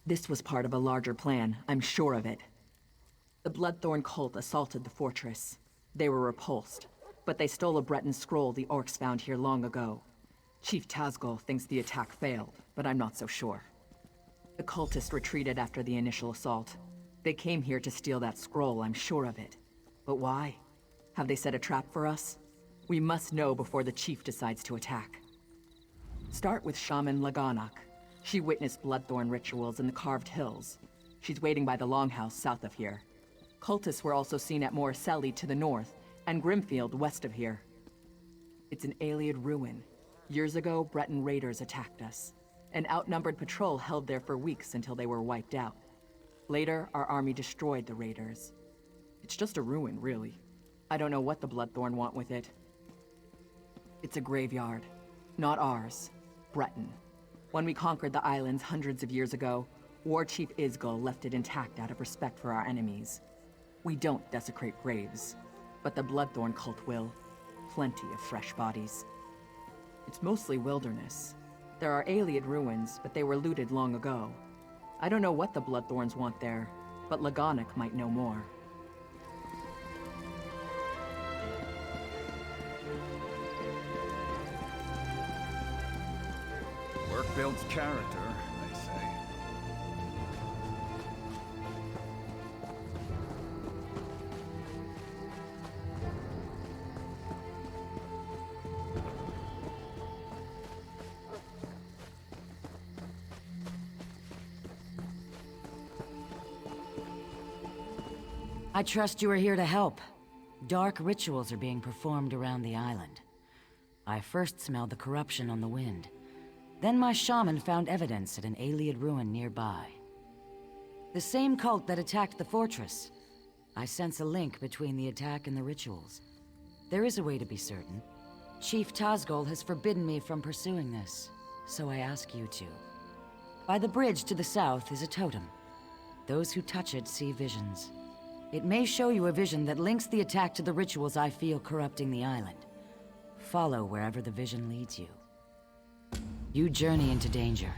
This was part of a larger plan, I'm sure of it. The Bloodthorn cult assaulted the fortress. They were repulsed, but they stole a Breton scroll the orcs found here long ago. Chief Tazgol thinks the attack failed, but I'm not so sure. The cultists retreated after the initial assault. They came here to steal that scroll, I'm sure of it. But why? Have they set a trap for us? We must know before the chief decides to attack. Start with Shaman Laganak. She witnessed Bloodthorn rituals in the Carved Hills. She's waiting by the Longhouse south of here. Cultists were also seen at Morriselli to the north, and Grimfield west of here. It's an Ayleid ruin. Years ago, Breton raiders attacked us. An outnumbered patrol held there for weeks until they were wiped out. Later, our army destroyed the raiders. It's just a ruin, really. I don't know what the Bloodthorn want with it. It's a graveyard. Not ours. Breton. When we conquered the islands hundreds of years ago, War Chief Isgol left it intact out of respect for our enemies. We don't desecrate graves, but the Bloodthorn cult will. Plenty of fresh bodies. It's mostly wilderness. There are Ayleid ruins, but they were looted long ago. I don't know what the Bloodthorns want there, but Laganak might know more. Work builds character, they say. I trust you are here to help. Dark rituals are being performed around the island. I first smelled the corruption on the wind. Then my shaman found evidence at an Ayleid ruin nearby. The same cult that attacked the fortress. I sense a link between the attack and the rituals. There is a way to be certain. Chief Tazgol has forbidden me from pursuing this, so I ask you to. By the bridge to the south is a totem. Those who touch it see visions. It may show you a vision that links the attack to the rituals I feel corrupting the island. Follow wherever the vision leads you. You journey into danger.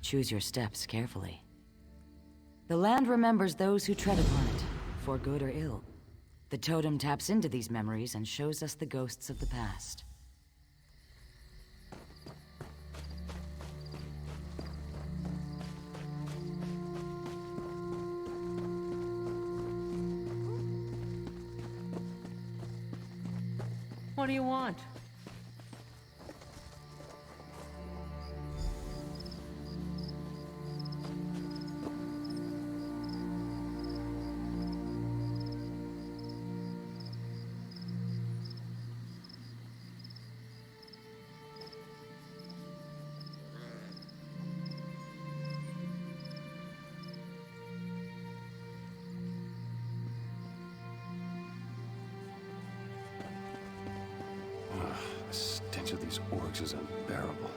Choose your steps carefully. The land remembers those who tread upon it, for good or ill. The totem taps into these memories and shows us the ghosts of the past. What do you want? The stench of these orcs is unbearable.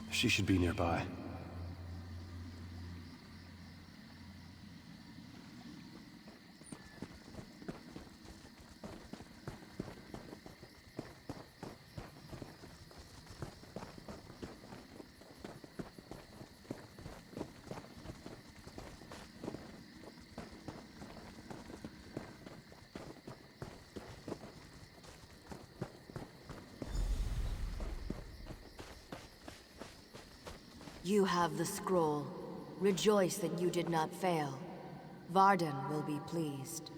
She should be nearby. You have the scroll. Rejoice that you did not fail. Varden will be pleased.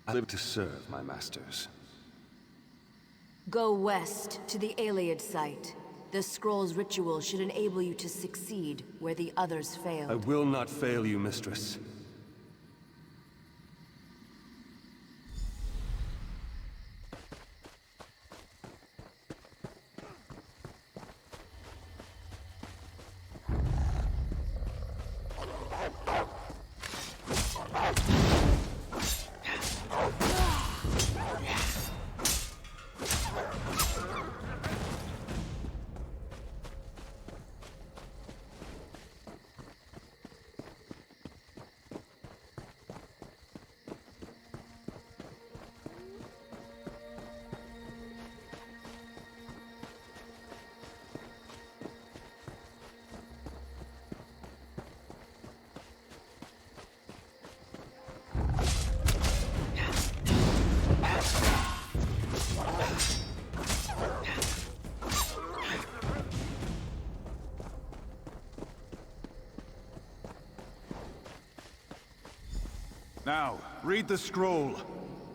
I live to serve my masters. Go west to the Ayleid site. The scroll's ritual should enable you to succeed where the others I failed. will not fail you, mistress. Now, read the scroll.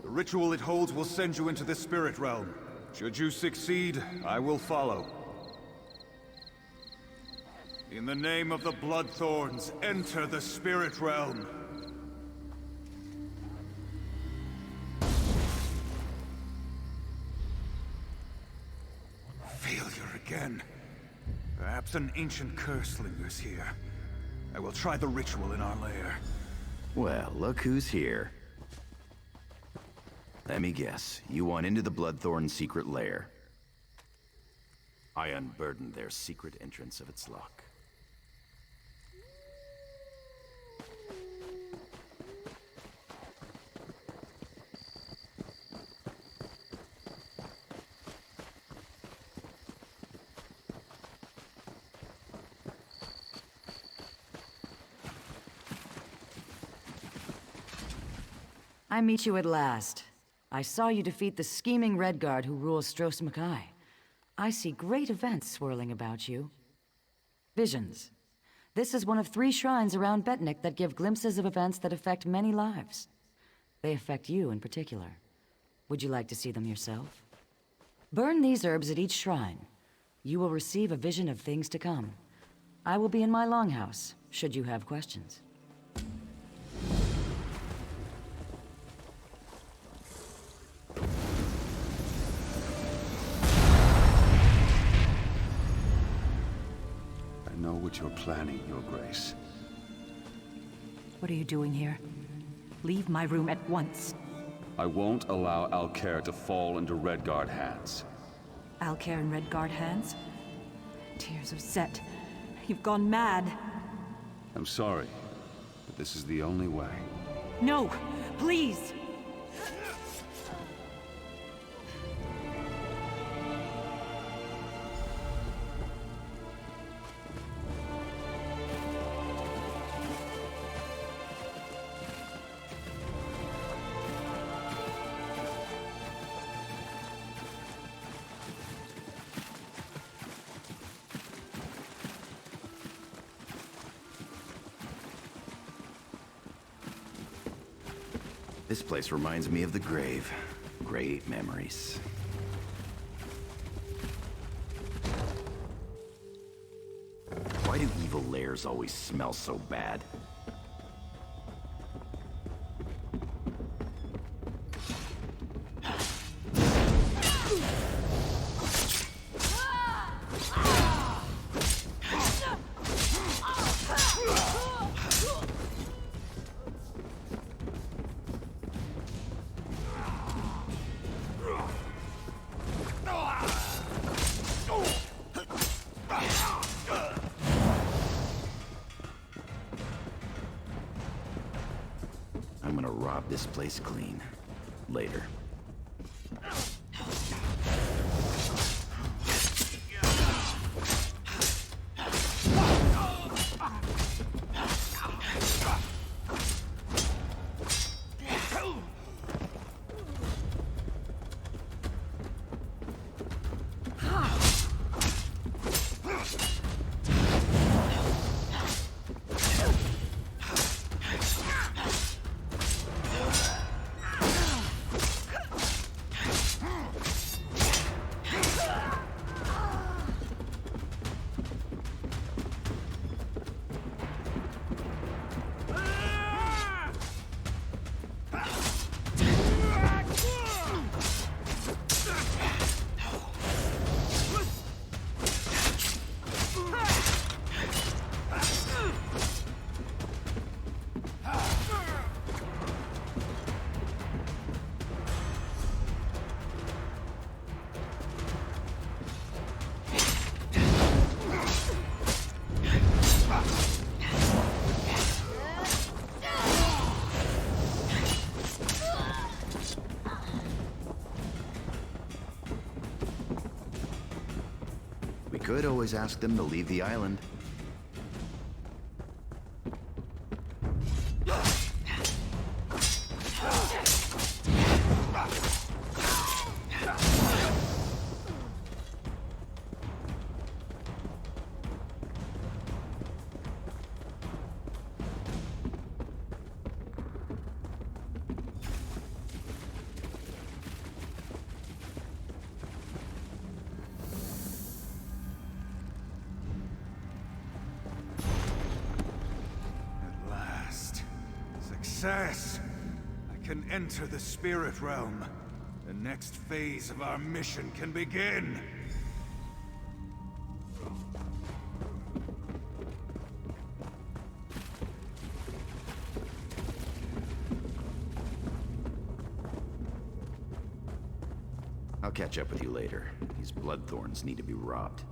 The ritual it holds will send you into the spirit realm. Should you succeed, I will follow. In the name of the Bloodthorns, enter the spirit realm. Failure again. Perhaps an ancient curse lingers here. I will try the ritual in our lair. Well, look who's here. Let me guess, you want into the Bloodthorn secret lair. I unburdened their secret entrance of its lock. I meet you at last. I saw you defeat the scheming Redguard who rules Stros Makai. I see great events swirling about you. Visions. This is one of 3 shrines around Betnik that give glimpses of events that affect many lives. They affect you in particular. Would you like to see them yourself? Burn these herbs at each shrine. You will receive a vision of things to come. I will be in my longhouse, should you have questions. I know what you're planning, Your Grace. What are you doing here? Leave my room at once. I won't allow Alcair to fall into Redguard hands. Alcair in Redguard hands? Tears of Set. You've gone mad. I'm sorry, but this is the only way. No! Please! This place reminds me of the grave. Great memories. Why do evil lairs always smell so bad? I'm gonna rob this place clean. Later. We could always ask them to leave the island. Success! I can enter the spirit realm. The next phase of our mission can begin! I'll catch up with you later. These bloodthorns need to be robbed.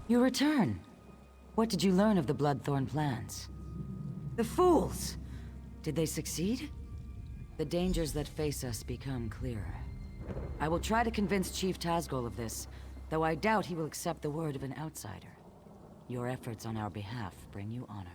You return. What did you learn of the Bloodthorn plans? The fools! Did they succeed? The dangers that face us become clearer. I will try to convince Chief Tazgol of this, though I doubt he will accept the word of an outsider. Your efforts on our behalf bring you honor.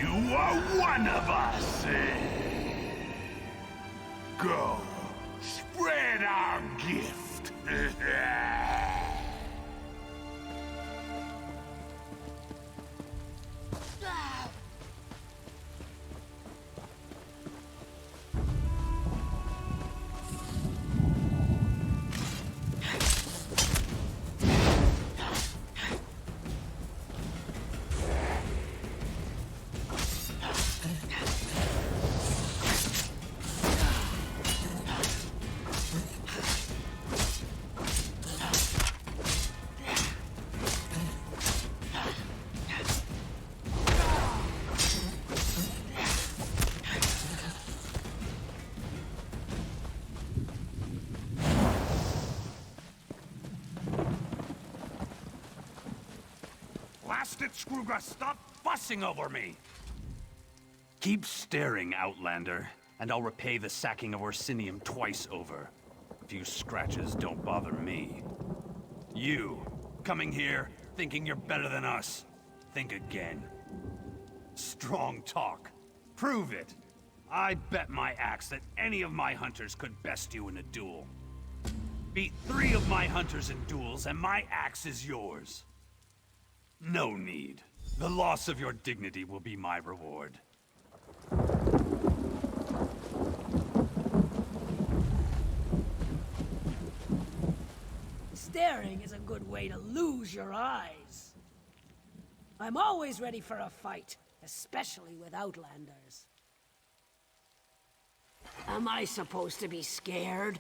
You are one of us! Go, spread our gift! Blast it, Scrooga! Stop fussing over me! Keep staring, Outlander, and I'll repay the sacking of Orsinium twice over. A few scratches don't bother me. You, coming here, thinking you're better than us. Think again. Strong talk. Prove it. I bet my axe that any of my hunters could best you in a duel. Beat 3 of my hunters in duels, and my axe is yours. No need. The loss of your dignity will be my reward. Staring is a good way to lose your eyes. I'm always ready for a fight, especially with Outlanders. Am I supposed to be scared?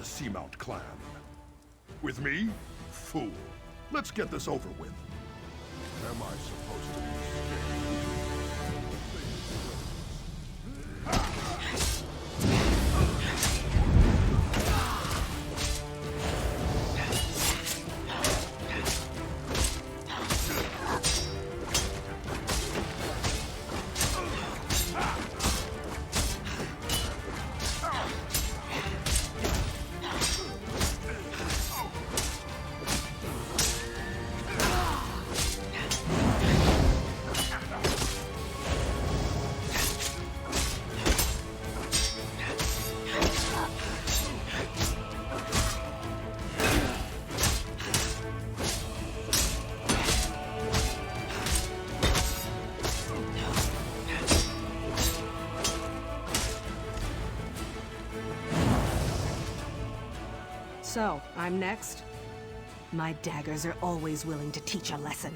Seamount clan. With me? Fool. Let's get this over with. Am I supposed to be So, I'm next? My daggers are always willing to teach a lesson.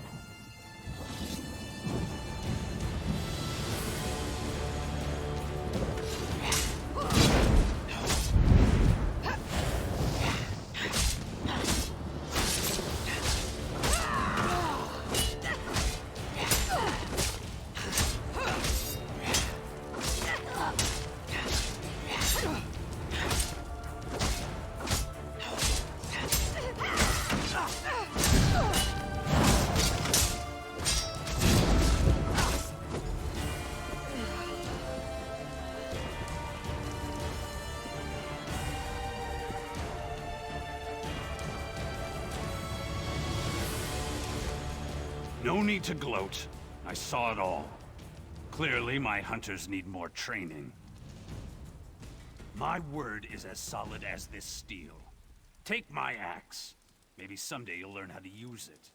No need to gloat. I saw it all. Clearly, my hunters need more training. My word is as solid as this steel. Take my axe. Maybe someday you'll learn how to use it.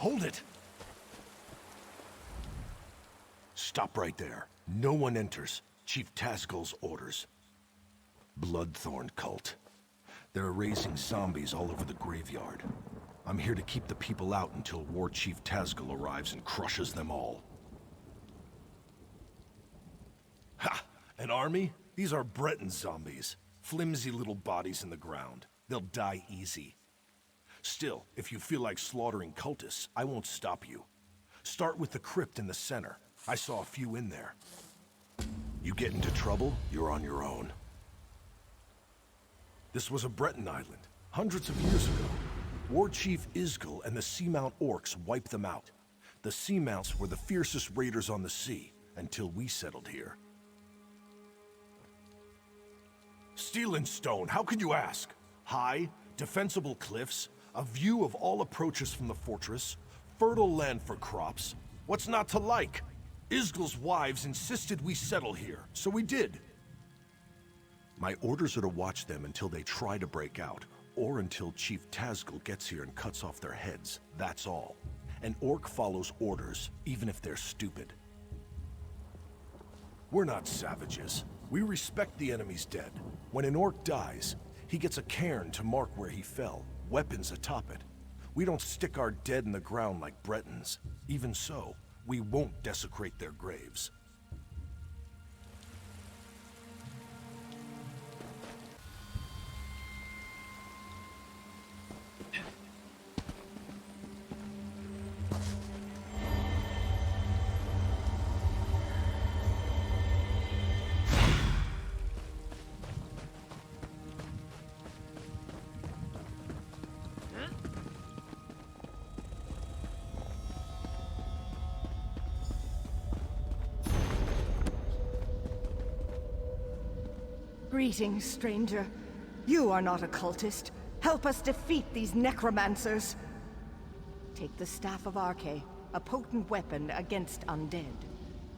Hold it! Stop right there. No one enters. Chief Tazgul's orders. Bloodthorn cult. They're raising zombies all over the graveyard. I'm here to keep the people out until War Chief Tazgul arrives and crushes them all. Ha! An army? These are Breton zombies. Flimsy little bodies in the ground. They'll die easy. Still, if you feel like slaughtering cultists, I won't stop you. Start with the crypt in the center. I saw a few in there. You get into trouble, you're on your own. This was a Breton island, hundreds of years ago. War Chief Isgul and the Seamount Orcs wiped them out. The Seamounts were the fiercest raiders on the sea, until we settled here. Steel and stone, how can you ask? High, defensible cliffs, a view of all approaches from the fortress, fertile land for crops. What's not to like? Isgul's wives insisted we settle here, so we did. My orders are to watch them until they try to break out, or until Chief Tazgul gets here and cuts off their heads, that's all. An orc follows orders, even if they're stupid. We're not savages. We respect the enemy's dead. When an orc dies, he gets a cairn to mark where he fell, weapons atop it. We don't stick our dead in the ground like Bretons. Even so, we won't desecrate their graves. Greetings, stranger. You are not a cultist. Help us defeat these necromancers. Take the Staff of Arche, a potent weapon against undead.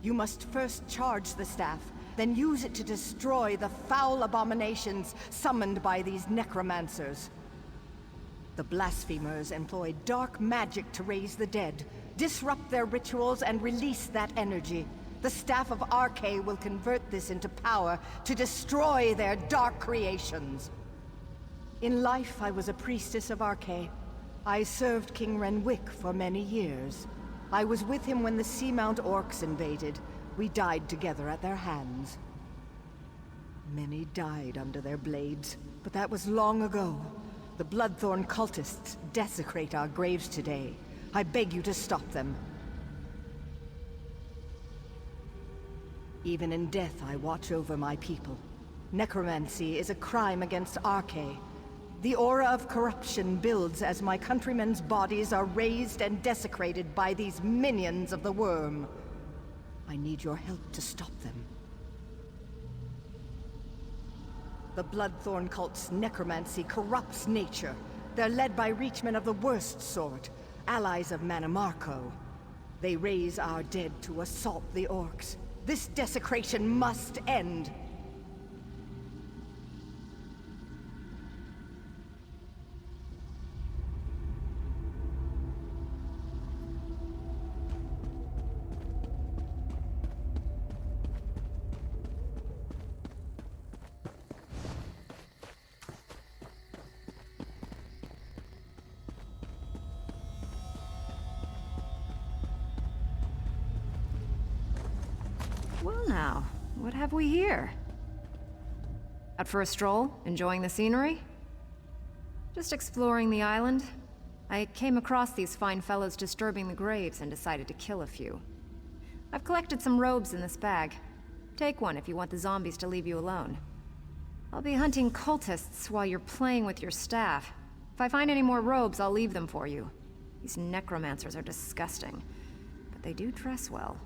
You must first charge the staff, then use it to destroy the foul abominations summoned by these necromancers. The blasphemers employ dark magic to raise the dead, disrupt their rituals, and release that energy. The Staff of Arche will convert this into power to destroy their dark creations. In life, I was a priestess of Arche. I served King Renwick for many years. I was with him when the Seamount Orcs invaded. We died together at their hands. Many died under their blades, but that was long ago. The Bloodthorn cultists desecrate our graves today. I beg you to stop them. Even in death, I watch over my people. Necromancy is a crime against Arche. The aura of corruption builds as my countrymen's bodies are raised and desecrated by these minions of the worm. I need your help to stop them. The Bloodthorn cult's necromancy corrupts nature. They're led by reachmen of the worst sort, allies of Manamarco. They raise our dead to assault the orcs. This desecration must end. Well now, what have we here? Out for a stroll? Enjoying the scenery? Just exploring the island. I came across these fine fellows disturbing the graves and decided to kill a few. I've collected some robes in this bag. Take one if you want the zombies to leave you alone. I'll be hunting cultists while you're playing with your staff. If I find any more robes, I'll leave them for you. These necromancers are disgusting, but they do dress well.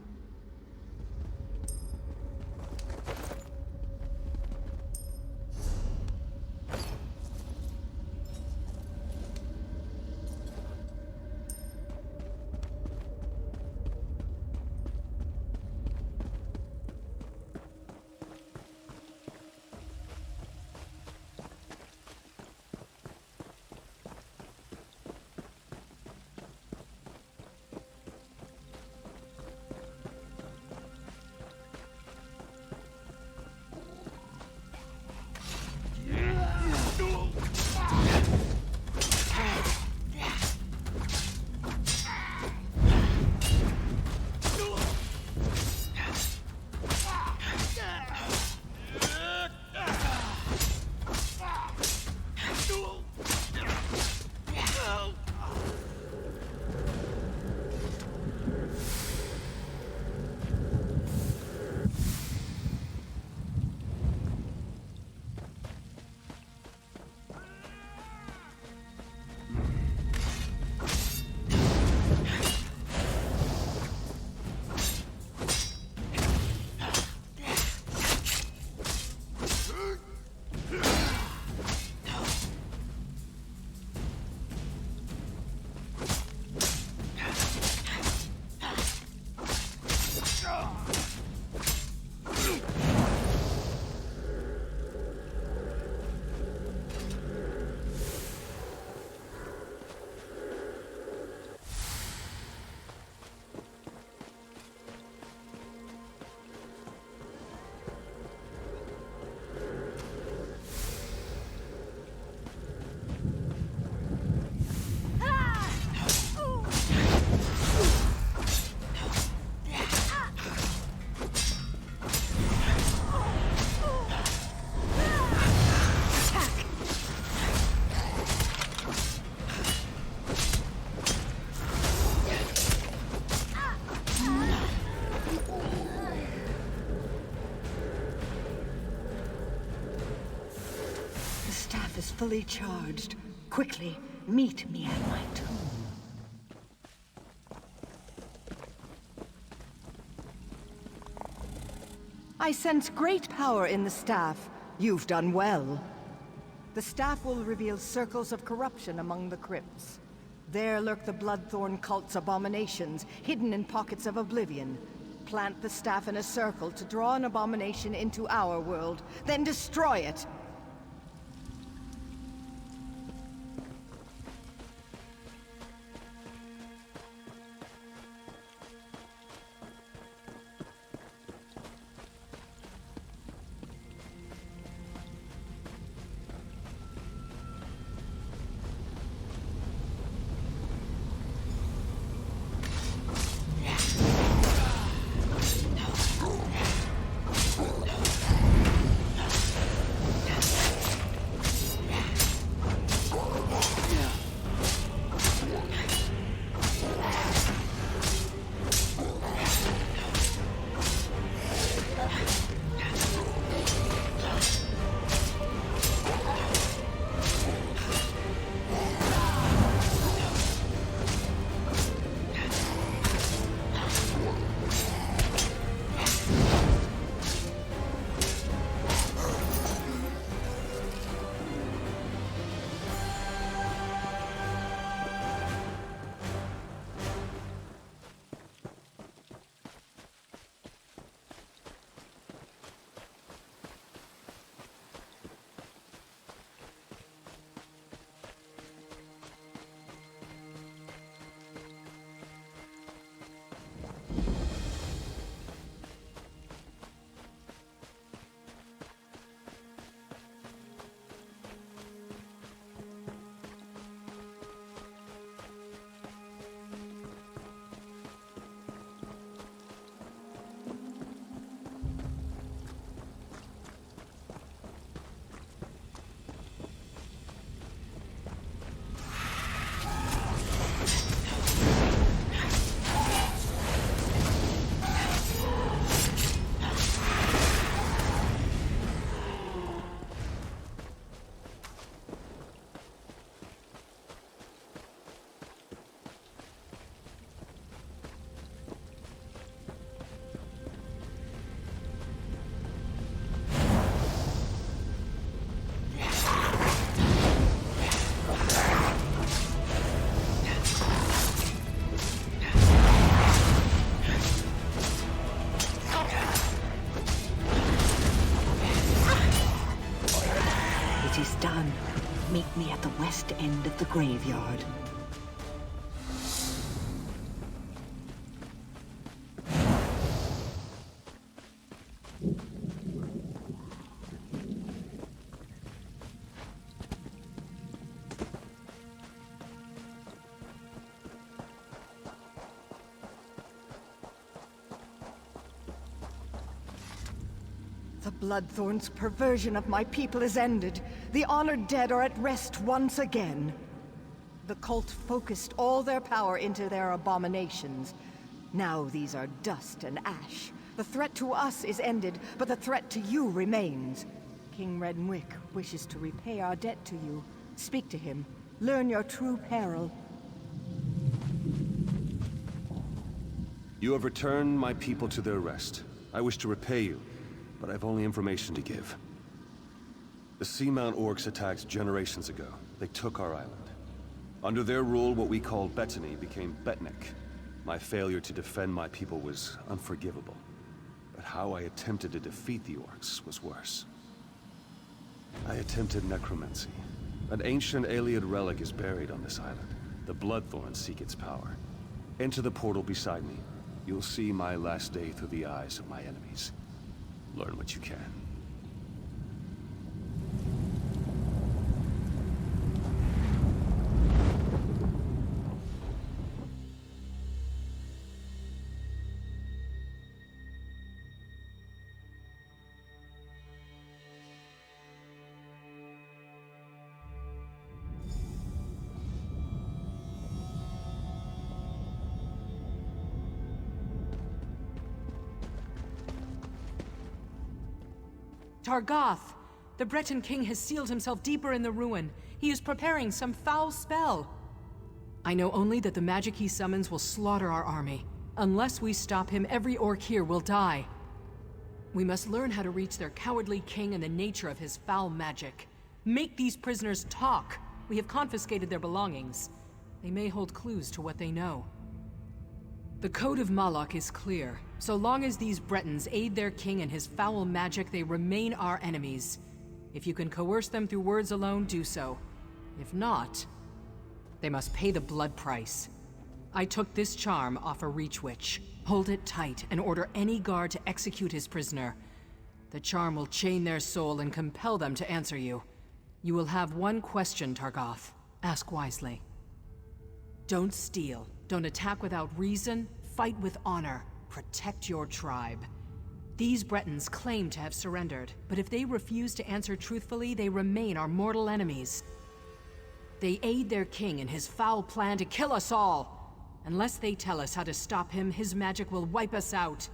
Fully charged. Quickly, meet me at my tomb. I sense great power in the staff. You've done well. The staff will reveal circles of corruption among the crypts. There lurk the Bloodthorn cult's abominations, hidden in pockets of oblivion. Plant the staff in a circle to draw an abomination into our world, then destroy it! Meet me at the west end of the graveyard. The Bloodthorn's perversion of my people is ended. The honored dead are at rest once again. The cult focused all their power into their abominations. Now these are dust and ash. The threat to us is ended, but the threat to you remains. King Reddenwick wishes to repay our debt to you. Speak to him. Learn your true peril. You have returned my people to their rest. I wish to repay you, but I have only information to give. The Seamount orcs attacked generations ago. They took our island. Under their rule, what we called Bettany became Betnik. My failure to defend my people was unforgivable. But how I attempted to defeat the orcs was worse. I attempted necromancy. An ancient Ayleid relic is buried on this island. The Bloodthorns seek its power. Enter the portal beside me. You'll see my last day through the eyes of my enemies. Learn what you can. Targoth! The Breton king has sealed himself deeper in the ruin. He is preparing some foul spell. I know only that the magic he summons will slaughter our army. Unless we stop him, every orc here will die. We must learn how to reach their cowardly king and the nature of his foul magic. Make these prisoners talk. We have confiscated their belongings. They may hold clues to what they know. The Code of Malak is clear. So long as these Bretons aid their king in his foul magic, they remain our enemies. If you can coerce them through words alone, do so. If not, they must pay the blood price. I took this charm off a Reach Witch. Hold it tight and order any guard to execute his prisoner. The charm will chain their soul and compel them to answer you. You will have one question, Targoth. Ask wisely. Don't steal. Don't attack without reason. Fight with honor. Protect your tribe. These Bretons claim to have surrendered, but if they refuse to answer truthfully, they remain our mortal enemies. They aid their king in his foul plan to kill us all. Unless they tell us how to stop him, his magic will wipe us out.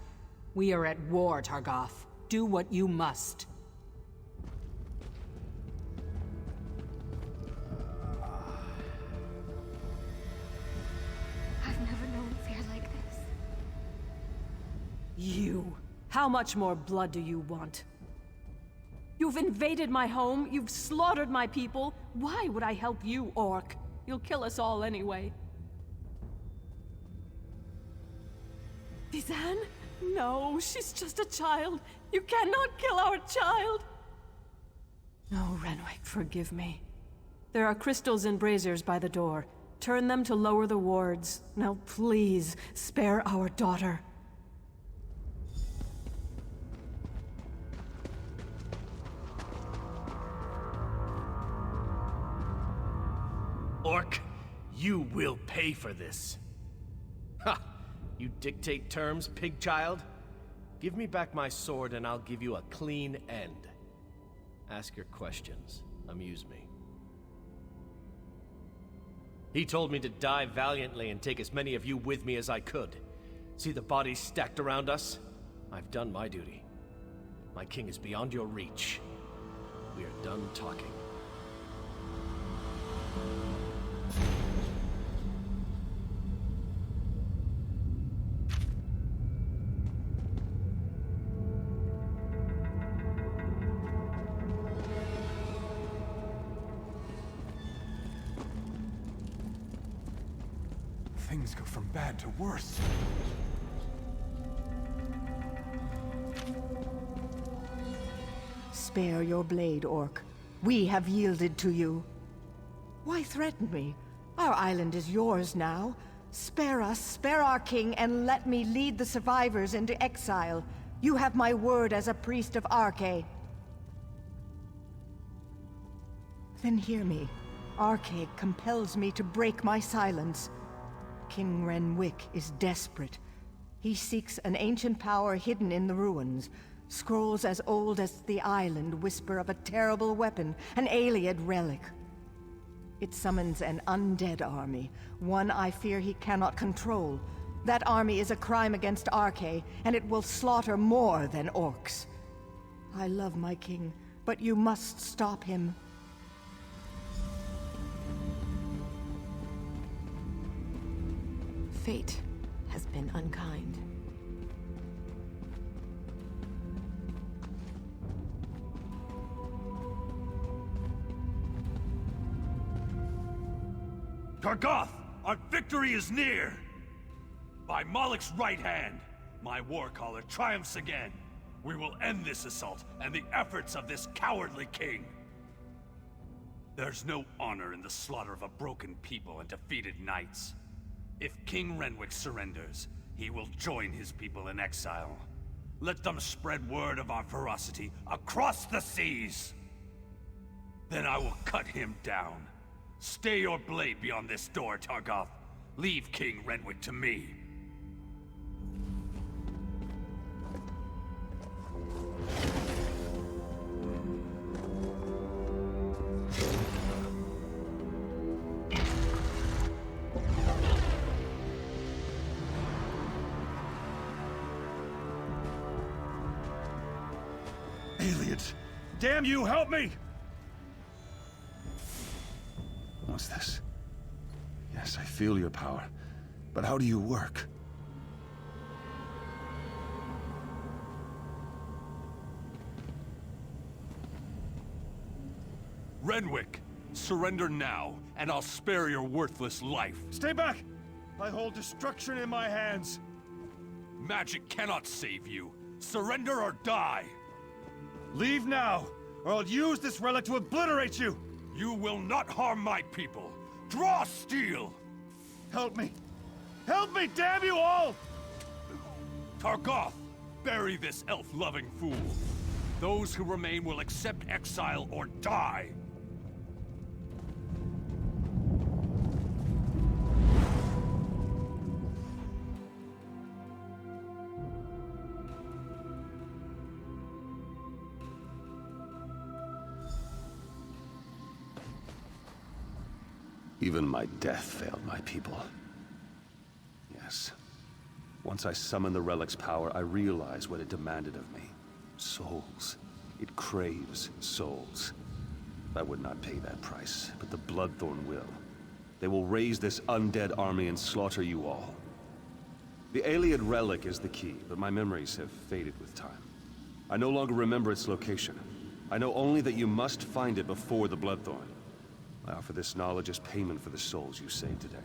We are at war, Targoth. Do what you must. I've never known fear like this. You. How much more blood do you want? You've invaded my home, you've slaughtered my people. Why would I help you, Orc? You'll kill us all anyway. Vizan? No, she's just a child. You cannot kill our child. No, Renwick, forgive me. There are crystals and braziers by the door. Turn them to lower the wards. Now please, spare our daughter. Orc, you will pay for this. Ha! You dictate terms, pig child? Give me back my sword and I'll give you a clean end. Ask your questions. Amuse me. He told me to die valiantly and take as many of you with me as I could. See the bodies stacked around us? I've done my duty. My king is beyond your reach. We are done talking. Things go from bad to worse. Spare your blade, Orc. We have yielded to you. Why threaten me? Our island is yours now. Spare us, spare our king, and let me lead the survivors into exile. You have my word as a priest of Arche. Then hear me. Arche compels me to break my silence. King Renwick is desperate. He seeks an ancient power hidden in the ruins. Scrolls as old as the island whisper of a terrible weapon, an Ayleid relic. It summons an undead army, one I fear he cannot control. That army is a crime against Arche, and it will slaughter more than orcs. I love my king, but you must stop him. Fate has been unkind. Targoth, our victory is near! By Malak's right hand, my warcaller triumphs again. We will end this assault and the efforts of this cowardly king. There's no honor in the slaughter of a broken people and defeated knights. If King Renwick surrenders, he will join his people in exile. Let them spread word of our ferocity across the seas. Then I will cut him down. Stay your blade beyond this door, Targoth. Leave King Renwick to me. Ayleids! Damn you, help me! What's this? Yes, I feel your power. But how do you work? Renwick, surrender now, and I'll spare your worthless life. Stay back! I hold destruction in my hands. Magic cannot save you. Surrender or die. Leave now, or I'll use this relic to obliterate you! You will not harm my people. Draw steel! Help me! Help me, damn you all! Targoth, bury this elf-loving fool. Those who remain will accept exile or die. Even my death failed my people. Yes. Once I summoned the relic's power, I realized what it demanded of me. Souls. It craves souls. I would not pay that price, but the Bloodthorn will. They will raise this undead army and slaughter you all. The Ayleid relic is the key, but my memories have faded with time. I no longer remember its location. I know only that you must find it before the Bloodthorn. I offer this knowledge as payment for the souls you saved today.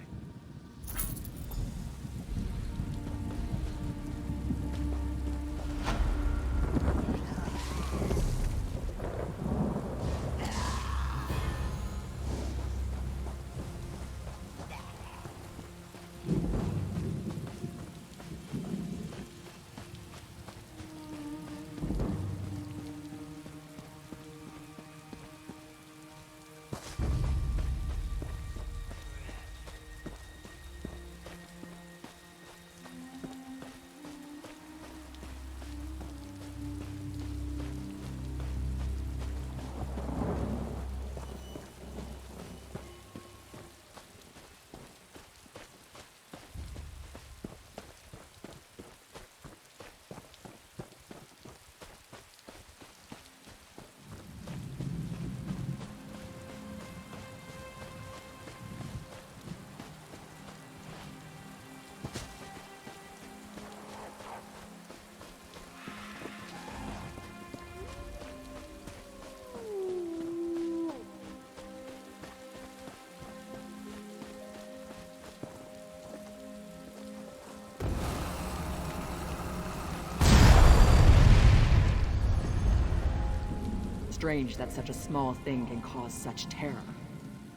Strange that such a small thing can cause such terror.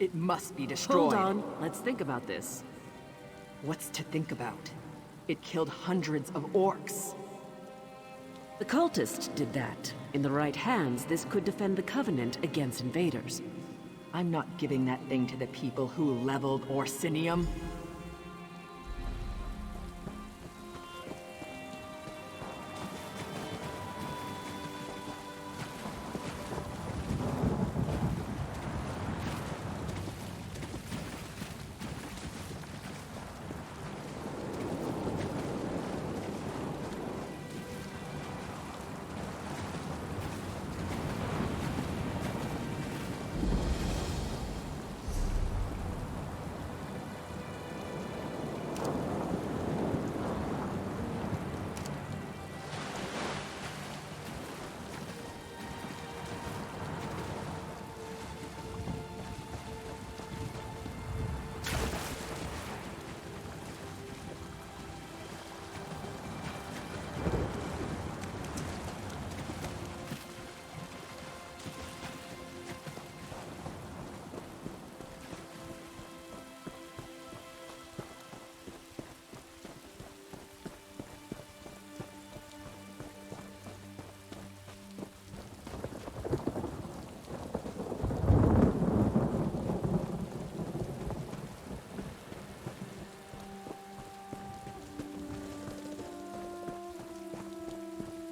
It must be destroyed. Hold on, let's think about this. What's to think about? It killed hundreds of orcs. The cultist did that. In the right hands, this could defend the Covenant against invaders. I'm not giving that thing to the people who leveled Orsinium.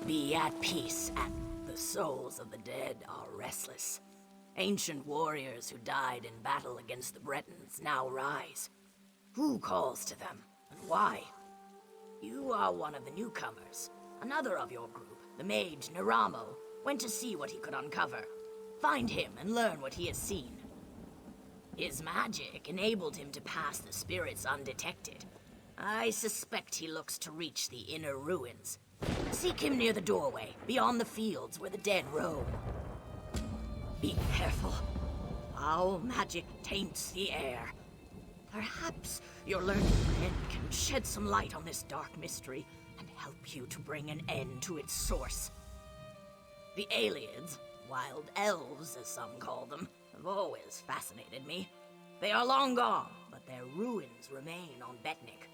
Be at peace, and the souls of the dead are restless. Ancient warriors who died in battle against the Bretons now rise. Who calls to them, and why? You are one of the newcomers. Another of your group, the mage Naramo, went to see what he could uncover. Find him and learn what he has seen. His magic enabled him to pass the spirits undetected. I suspect he looks to reach the inner ruins. Seek him near the doorway, beyond the fields where the dead roam. Be careful. how magic taints the air. Perhaps your learned friend can shed some light on this dark mystery and help you to bring an end to its source. The Aliads, wild elves as some call them, have always fascinated me. They are long gone, but their ruins remain on Betnik.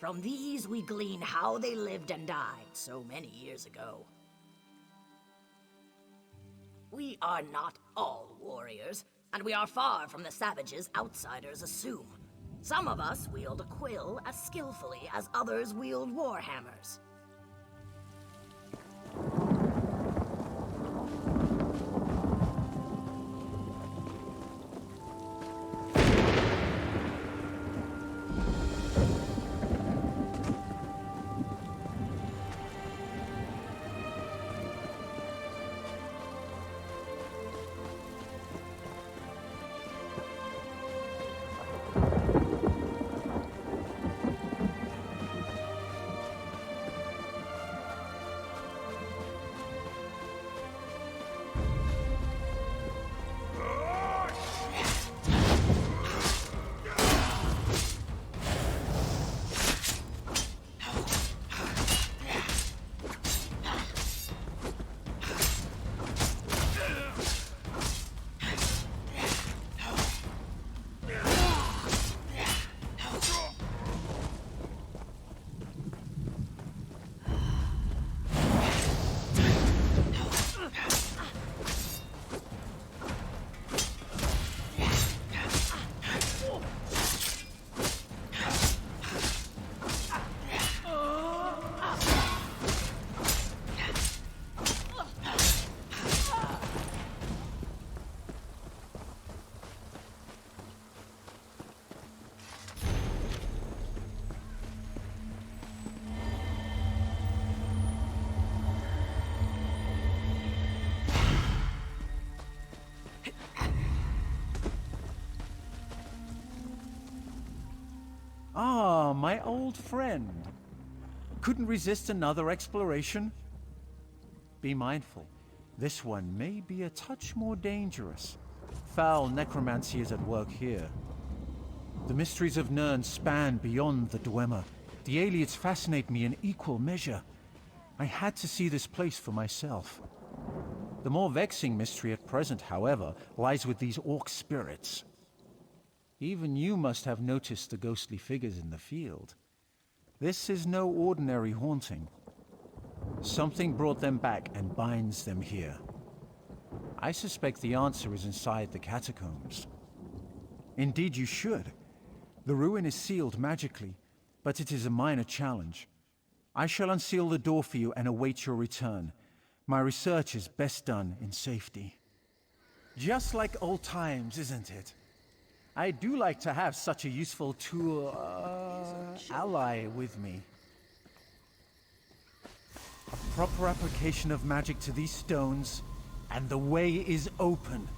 From these we glean how they lived and died so many years ago. We are not all warriors, and we are far from the savages outsiders assume. Some of us wield a quill as skillfully as others wield warhammers. Ah, my old friend. Couldn't resist another exploration? Be mindful. This one may be a touch more dangerous. Foul necromancy is at work here. The mysteries of Nirn span beyond the Dwemer. The Aliads fascinate me in equal measure. I had to see this place for myself. The more vexing mystery at present, however, lies with these orc spirits. Even you must have noticed the ghostly figures in the field. This is no ordinary haunting. Something brought them back and binds them here. I suspect the answer is inside the catacombs. Indeed you should. The ruin is sealed magically, but it is a minor challenge. I shall unseal the door for you and await your return. My research is best done in safety. Just like old times, isn't it? I do like to have such a useful tool, ally with me. A proper application of magic to these stones, and the way is open.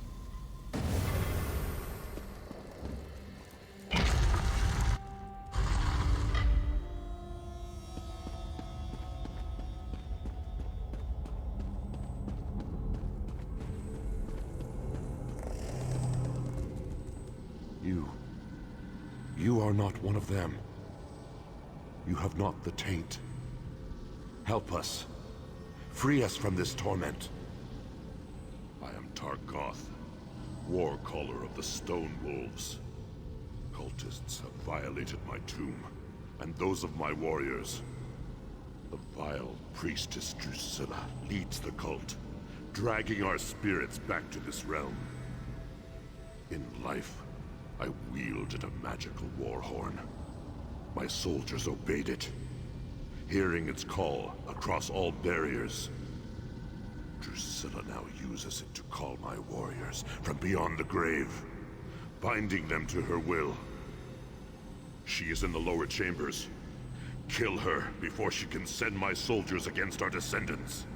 You are not one of them. You have not the taint. Help us. Free us from this torment. I am Targoth, war caller of the Stone Wolves. Cultists have violated my tomb, and those of my warriors. The vile priestess Drusilla leads the cult, dragging our spirits back to this realm. In life, I wielded a magical war horn. My soldiers obeyed it, hearing its call across all barriers. Drusilla now uses it to call my warriors from beyond the grave, binding them to her will. She is in the lower chambers. Kill her before she can send my soldiers against our descendants.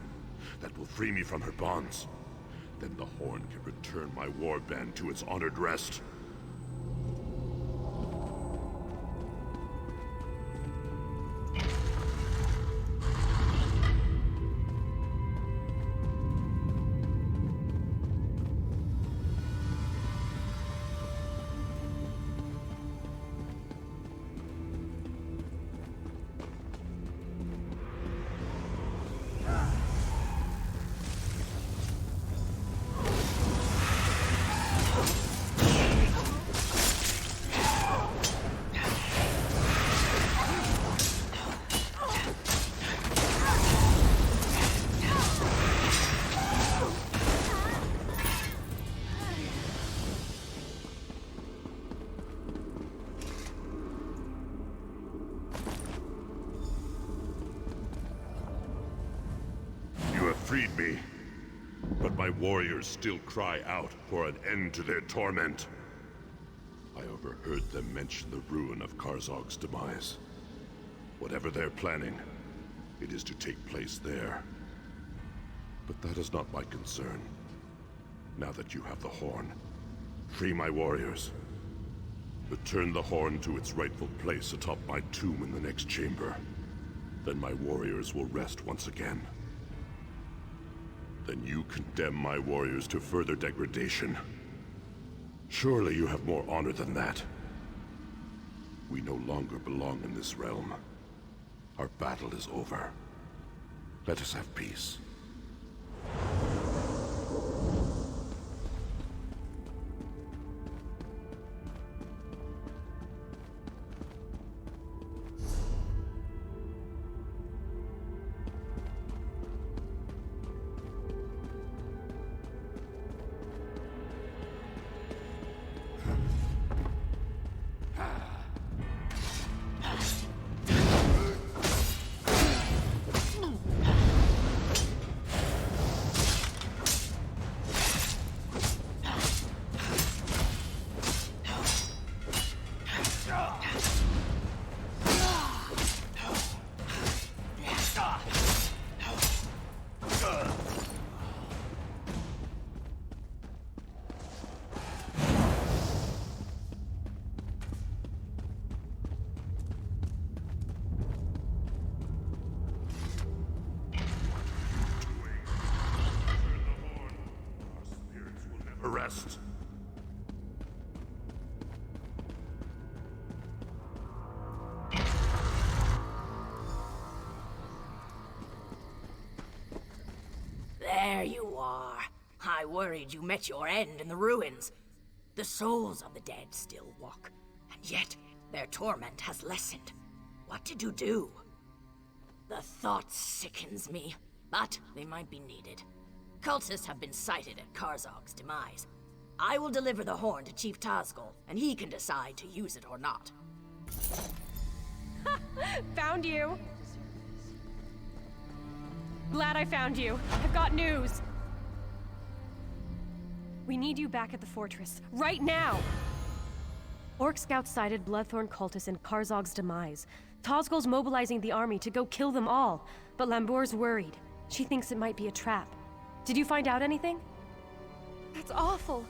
That will free me from her bonds. Then the horn can return my warband to its honored rest. freed me. But my warriors still cry out for an end to their torment. I overheard them mention the ruin of Karzog's demise. Whatever they're planning, it is to take place there. But that is not my concern. Now that you have the horn, free my warriors. Return the horn to its rightful place atop my tomb in the next chamber. Then my warriors will rest once again. Then you condemn my warriors to further degradation. Surely you have more honor than that. We no longer belong in this realm. Our battle is over. Let us have peace. Rest. There you are. I worried you met your end in the ruins. The souls of the dead still walk, and yet their torment has lessened. What did you do? The thought sickens me, but they might be needed. Cultists have been sighted at Karzog's demise. I will deliver the horn to Chief Tazgol, and he can decide to use it or not. Found you! Glad I found you. I've got news! We need you back at the fortress, right now! Orc scouts sighted Bloodthorn cultists in Karzog's demise. Tazgol's mobilizing the army to go kill them all, but Lambour's worried. She thinks it might be a trap. Did you find out anything? That's awful.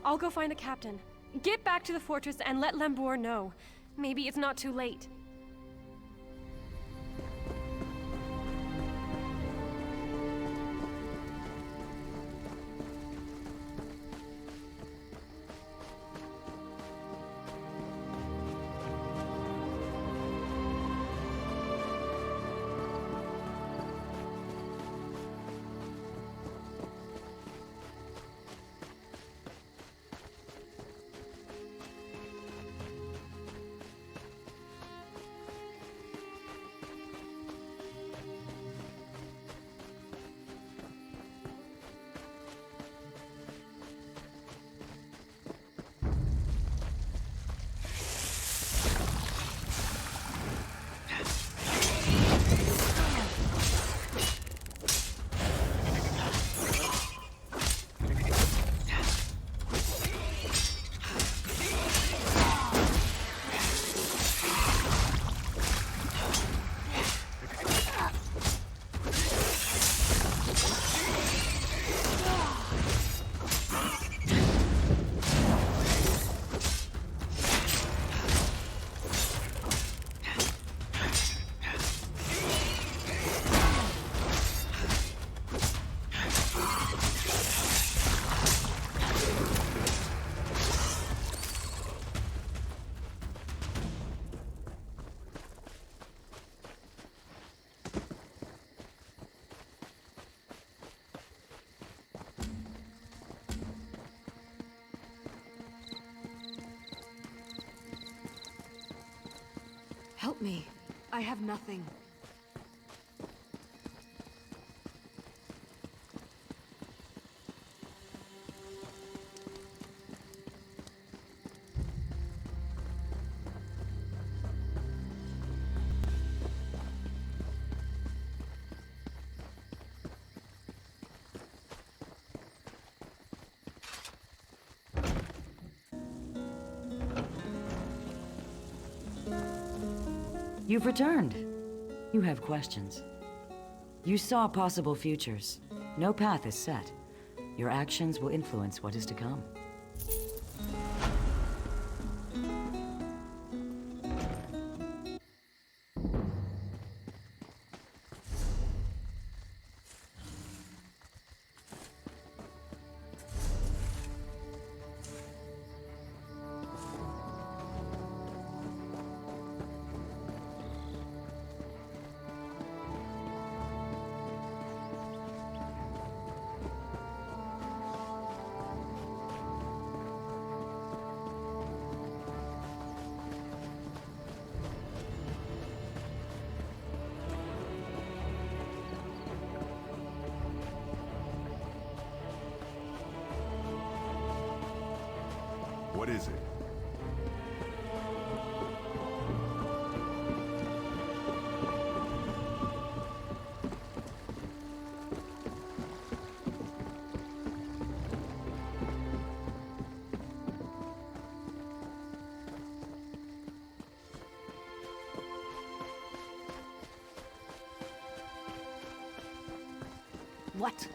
I'll go find the captain. Get back to the fortress and let Lambour know. Maybe it's not too late. Help me. I have nothing. You've returned. You have questions. You saw possible futures. No path is set. Your actions will influence what is to come. What is it? What?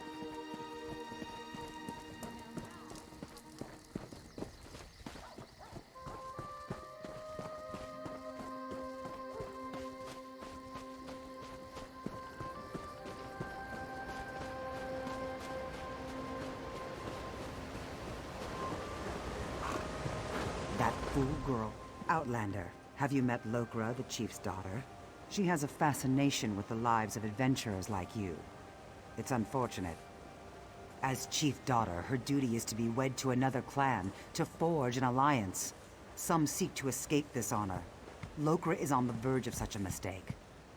That fool girl. Outlander, have you met Lokra, the chief's daughter? She has a fascination with the lives of adventurers like you. It's unfortunate. As chief daughter, her duty is to be wed to another clan, to forge an alliance. Some seek to escape this honor. Lokra is on the verge of such a mistake.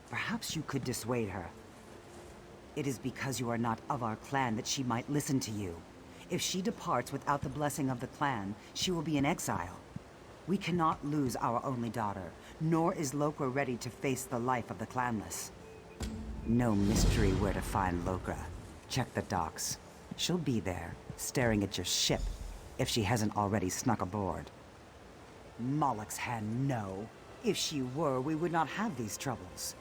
Perhaps you could dissuade her. It is because you are not of our clan that she might listen to you. If she departs without the blessing of the clan, she will be in exile. We cannot lose our only daughter, nor is Lokra ready to face the life of the clanless. No mystery where to find Lokra. Check the docks. She'll be there, staring at your ship, if she hasn't already snuck aboard. Moloch's hand, no. If she were, we would not have these troubles.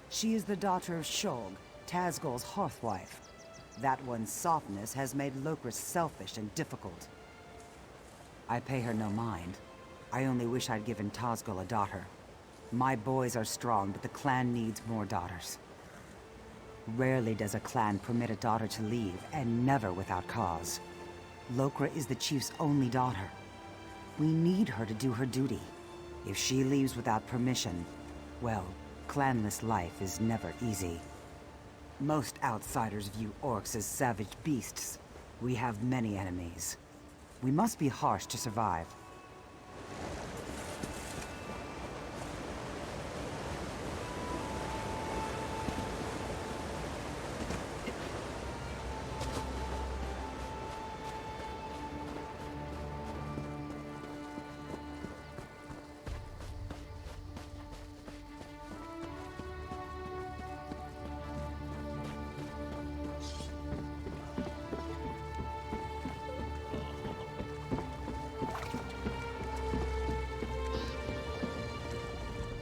She is the daughter of Shog, Tazgol's hearthwife. That one's softness has made Lokra selfish and difficult. I pay her no mind. I only wish I'd given Tazgol a daughter. My boys are strong, but the clan needs more daughters. Rarely does a clan permit a daughter to leave, and never without cause. Lokra is the chief's only daughter. We need her to do her duty. If she leaves without permission, well, clanless life is never easy. Most outsiders view orcs as savage beasts. We have many enemies. We must be harsh to survive.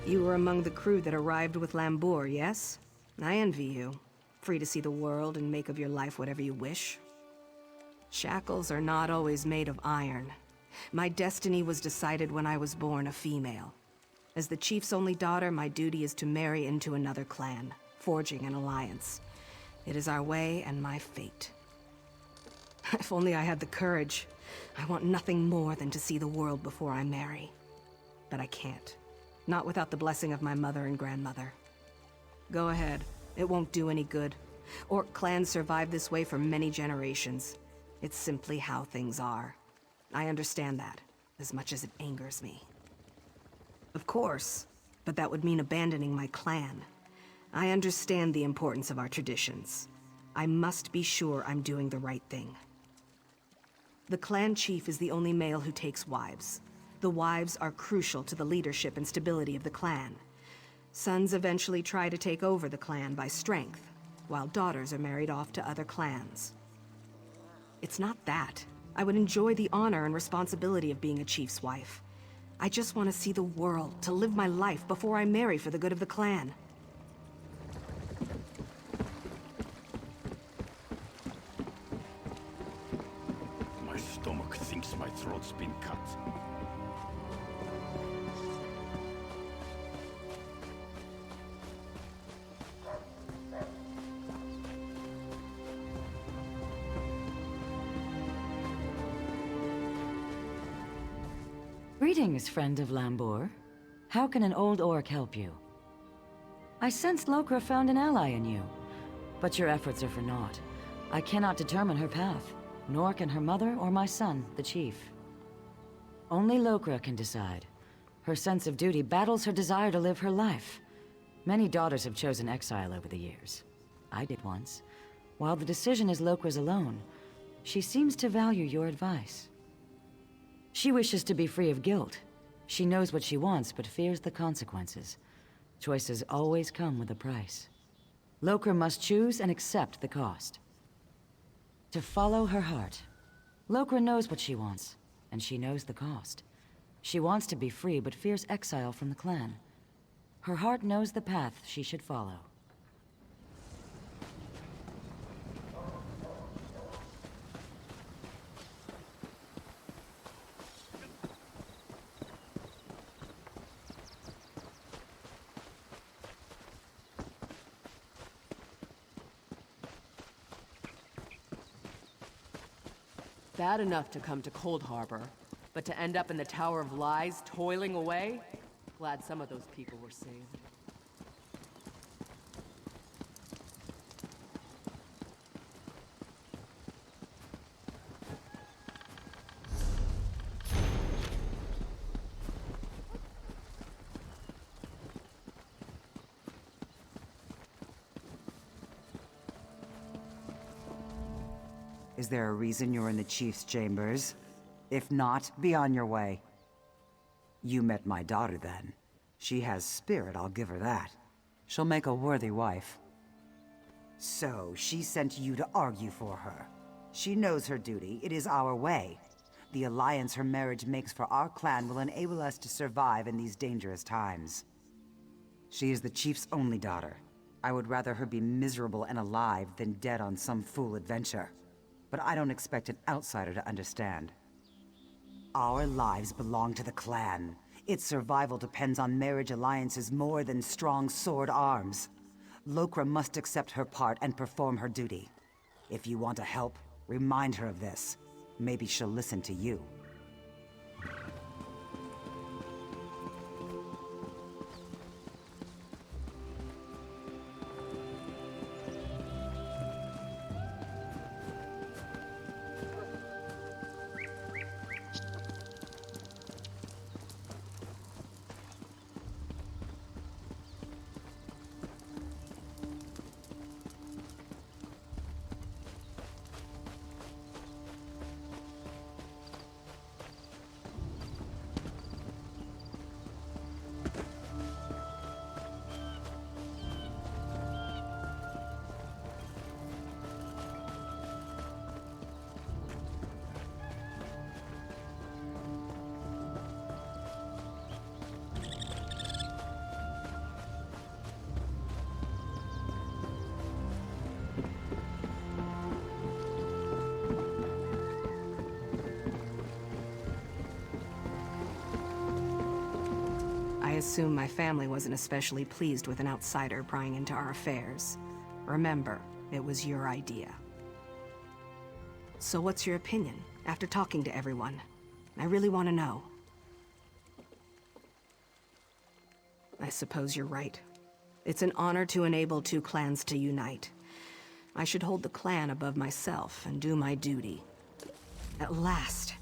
You were among the crew that arrived with Lambour, yes? I envy you. Free to see the world and make of your life whatever you wish. Shackles are not always made of iron. My destiny was decided when I was born a female. As the chief's only daughter, my duty is to marry into another clan, forging an alliance. It is our way and my fate. If only I had the courage. I want nothing more than to see the world before I marry. But I can't. Not without the blessing of my mother and grandmother. Go ahead. It won't do any good. Orc clans survived this way for many generations. It's simply how things are. I understand that, as much as it angers me. Of course, but that would mean abandoning my clan. I understand the importance of our traditions. I must be sure I'm doing the right thing. The clan chief is the only male who takes wives. The wives are crucial to the leadership and stability of the clan. Sons eventually try to take over the clan by strength, while daughters are married off to other clans. It's not that. I would enjoy the honor and responsibility of being a chief's wife. I just want to see the world, to live my life before I marry for the good of the clan. My stomach thinks my throat's been cut. Greetings, friend of Lambor. How can an old orc help you? I sense Lokra found an ally in you, but your efforts are for naught. I cannot determine her path, nor can her mother or my son, the chief. Only Lokra can decide. Her sense of duty battles her desire to live her life. Many daughters have chosen exile over the years. I did once. While the decision is Lokra's alone, she seems to value your advice. She wishes to be free of guilt. She knows what she wants, but fears the consequences. Choices always come with a price. Lokra must choose and accept the cost. To follow her heart. Lokra knows what she wants, and she knows the cost. She wants to be free, but fears exile from the clan. Her heart knows the path she should follow. Bad enough to come to Cold Harbor, but to end up in the Tower of Lies, toiling away? Glad some of those people were saved. Is there a reason you're in the Chief's chambers? If not, be on your way. You met my daughter then. She has spirit, I'll give her that. She'll make a worthy wife. So, she sent you to argue for her. She knows her duty. It is our way. The alliance her marriage makes for our clan will enable us to survive in these dangerous times. She is the Chief's only daughter. I would rather her be miserable and alive than dead on some fool adventure. But I don't expect an outsider to understand. Our lives belong to the clan. Its survival depends on marriage alliances more than strong sword arms. Lokra must accept her part and perform her duty. If you want to help, remind her of this. Maybe she'll listen to you. I assume my family wasn't especially pleased with an outsider prying into our affairs. Remember, it was your idea. So what's your opinion, after talking to everyone? I really want to know. I suppose you're right. It's an honor to enable two clans to unite. I should hold the clan above myself and do my duty. At last,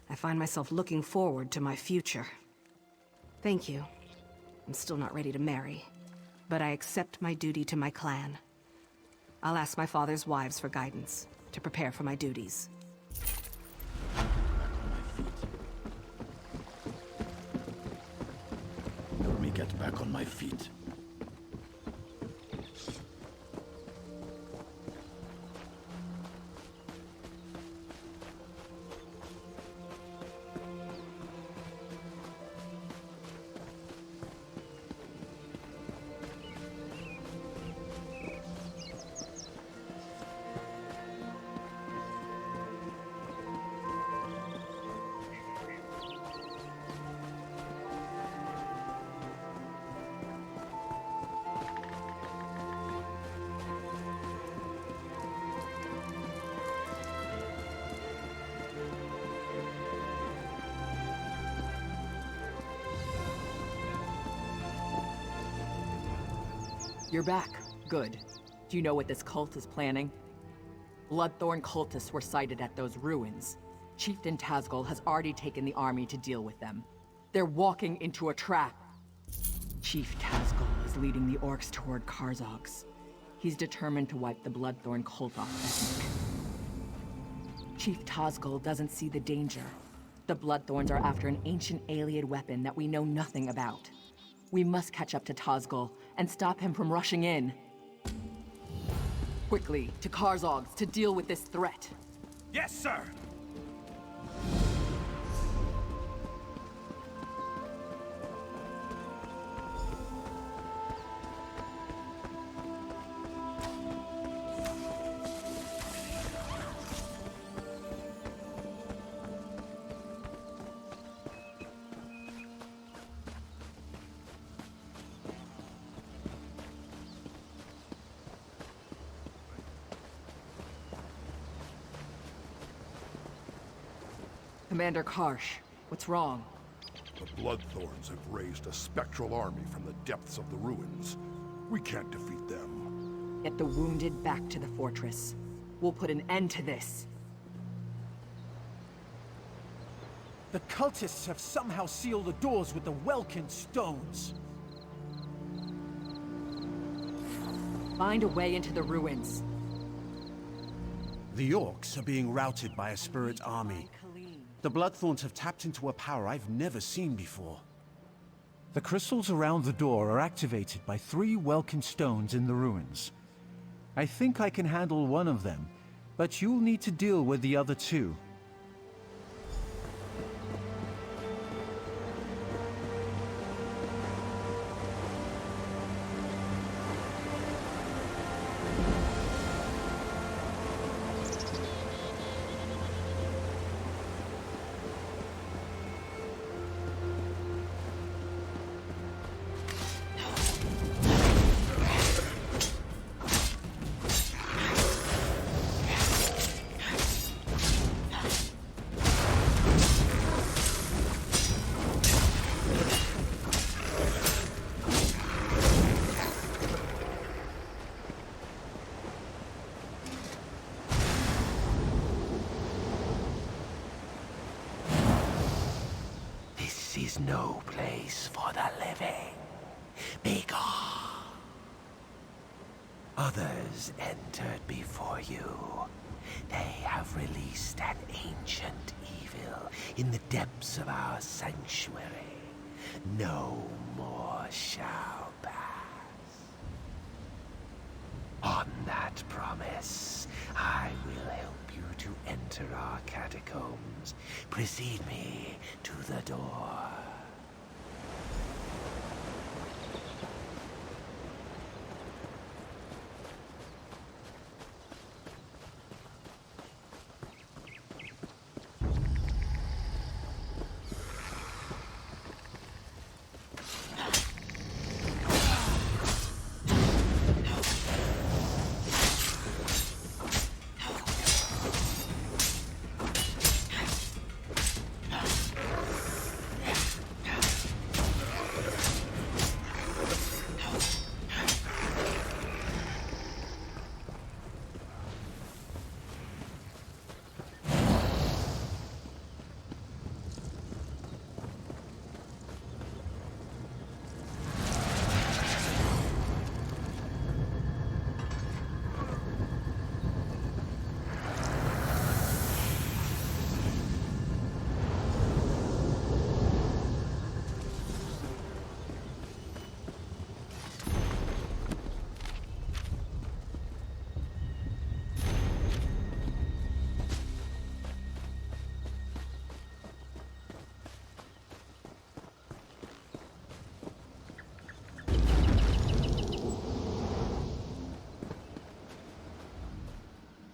I find myself looking forward to my future. Thank you. I'm still not ready to marry, but I accept my duty to my clan. I'll ask my father's wives for guidance, to prepare for my duties. Help me get back on my feet. You're back. Good. Do you know what this cult is planning? Bloodthorn cultists were sighted at those ruins. Chieftain Tazgol has already taken the army to deal with them. They're walking into a trap. Chief Tazgol is leading the orcs toward Karzog's. He's determined to wipe the Bloodthorn cult off Ethnic. Chief Tazgol doesn't see the danger. The Bloodthorns are after an ancient Ayleid weapon that we know nothing about. We must catch up to Tazgol and stop him from rushing in. Quickly, to Karzog's to deal with this threat. Yes, sir! Commander Karsh, what's wrong? The Bloodthorns have raised a spectral army from the depths of the ruins. We can't defeat them. Get the wounded back to the fortress. We'll put an end to this. The cultists have somehow sealed the doors with the Welkin stones. Find a way into the ruins. The orcs are being routed by a spirit army. The Bloodthorns have tapped into a power I've never seen before. The crystals around the door are activated by 3 Welkin stones in the ruins. I think I can handle one of them, but you'll need to deal with the other 2. This is no place for the living. Begone! Others entered before you. They have released an ancient evil in the depths of our sanctuary. No more shall pass. On that promise, I will help you to enter our catacombs. Precede me to the door.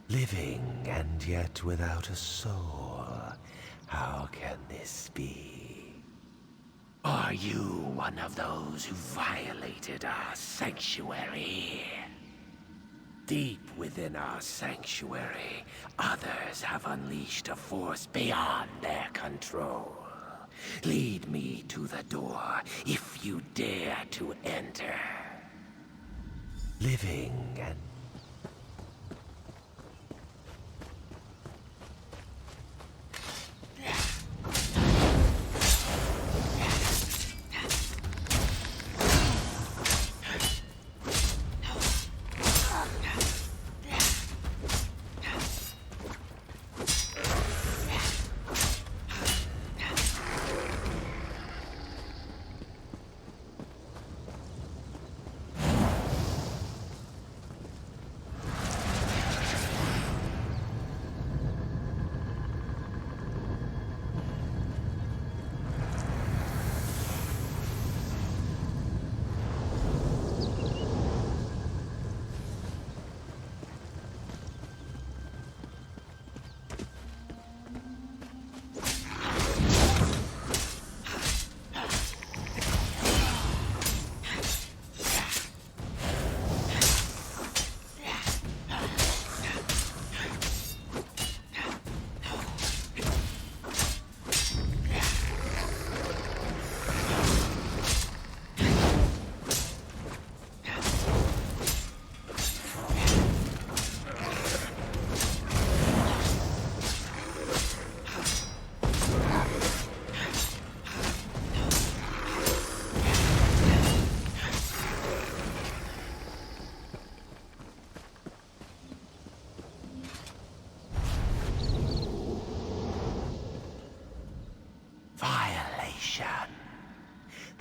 Living and yet without a soul. How can this be? Are you one of those who violated our sanctuary? Deep within our sanctuary, others have unleashed a force beyond their control. Lead me to the door if you dare to enter. living and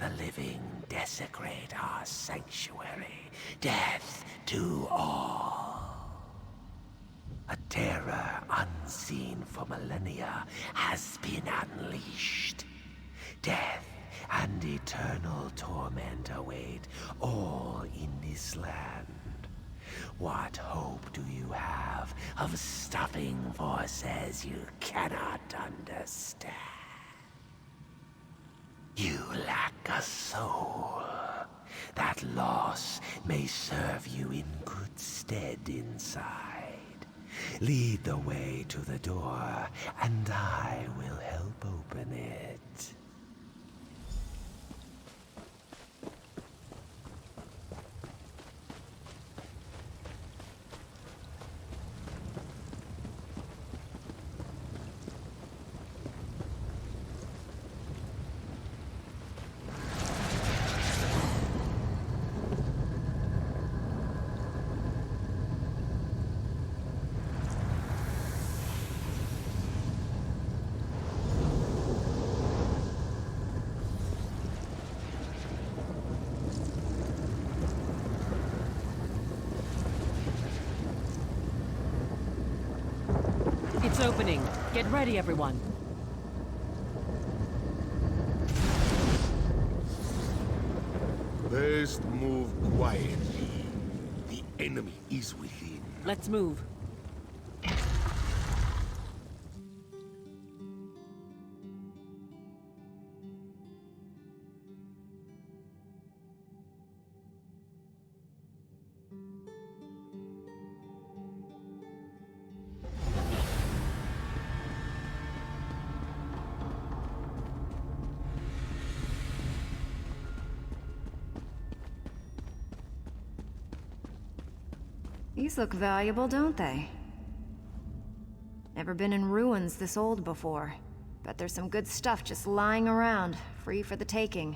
the living desecrate our sanctuary. Death to all. A terror unseen for millennia has been unleashed. Death and eternal torment await all in this land. What hope do you have of stopping forces you cannot understand? You lack a soul. That loss may serve you in good stead inside. Lead the way to the door, and I will help open it. It's opening. Get ready, everyone. Best move quietly. The enemy is within. Let's move. These look valuable, don't they? Never been in ruins this old before. Bet there's some good stuff just lying around, free for the taking.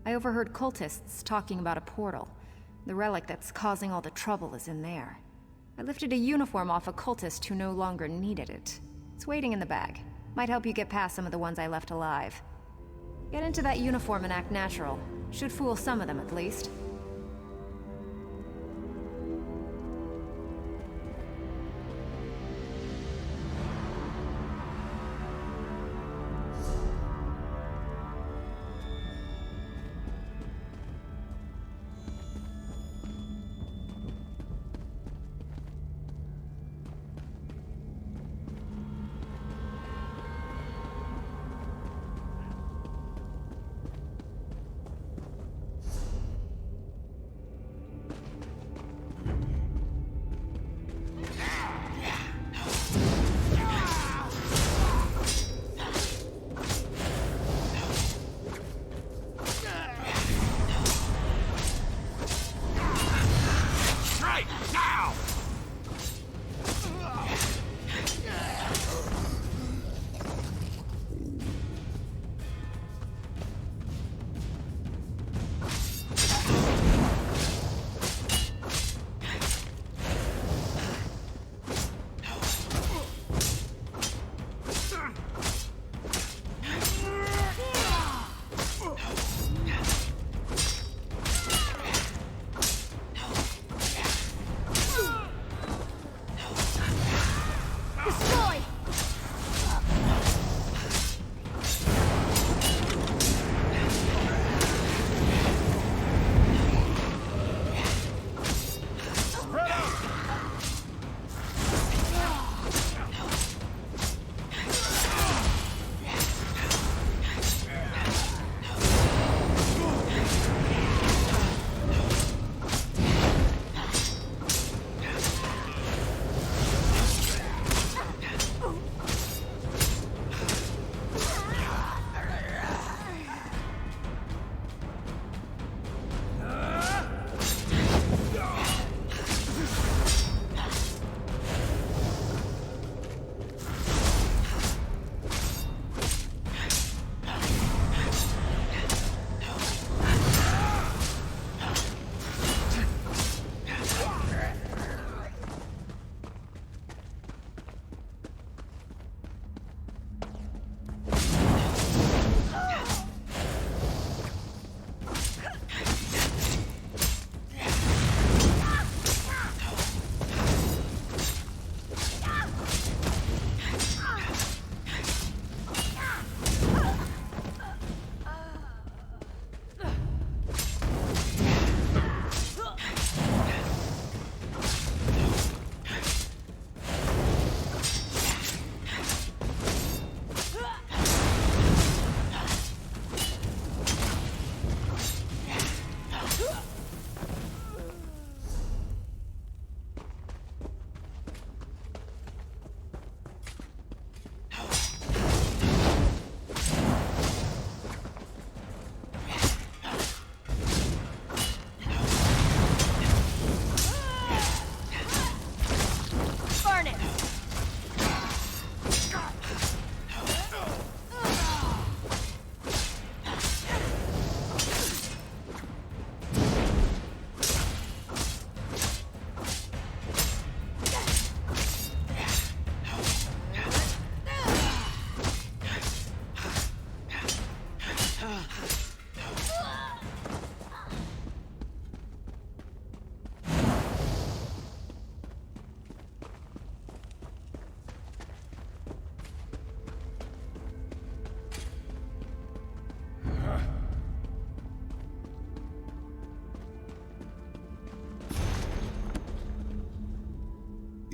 I overheard cultists talking about a portal. The relic that's causing all the trouble is in there. I lifted a uniform off a cultist who no longer needed it. It's waiting in the bag. Might help you get past some of the ones I left alive. Get into that uniform and act natural. Should fool some of them at least.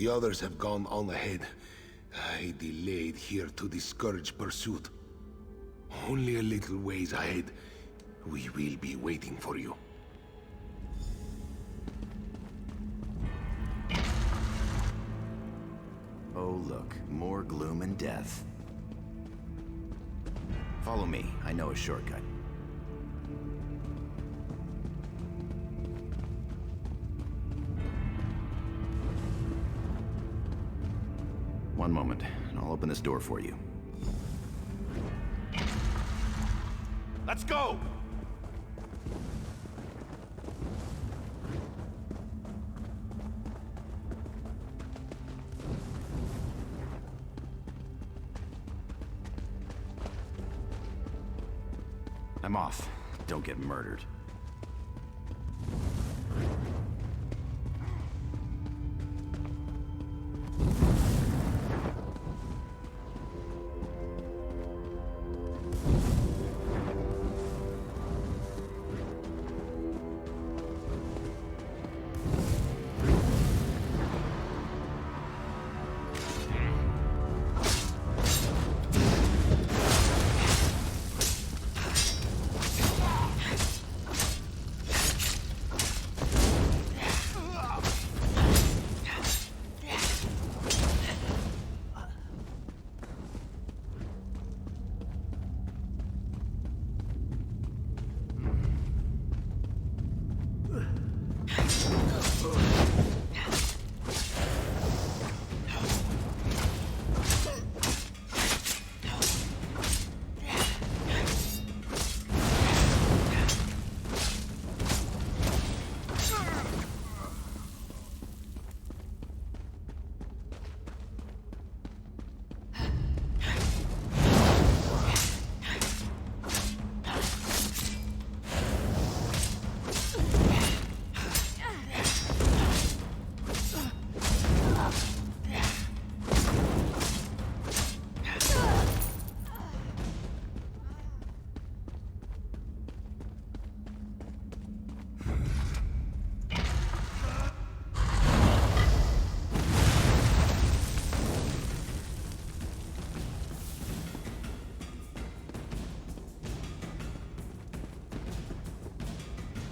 The others have gone on ahead. I delayed here to discourage pursuit. Only a little ways ahead. We will be waiting for you. Oh look, more gloom and death. Follow me, I know a shortcut. One moment, and I'll open this door for you. Let's go! I'm off. Don't get murdered.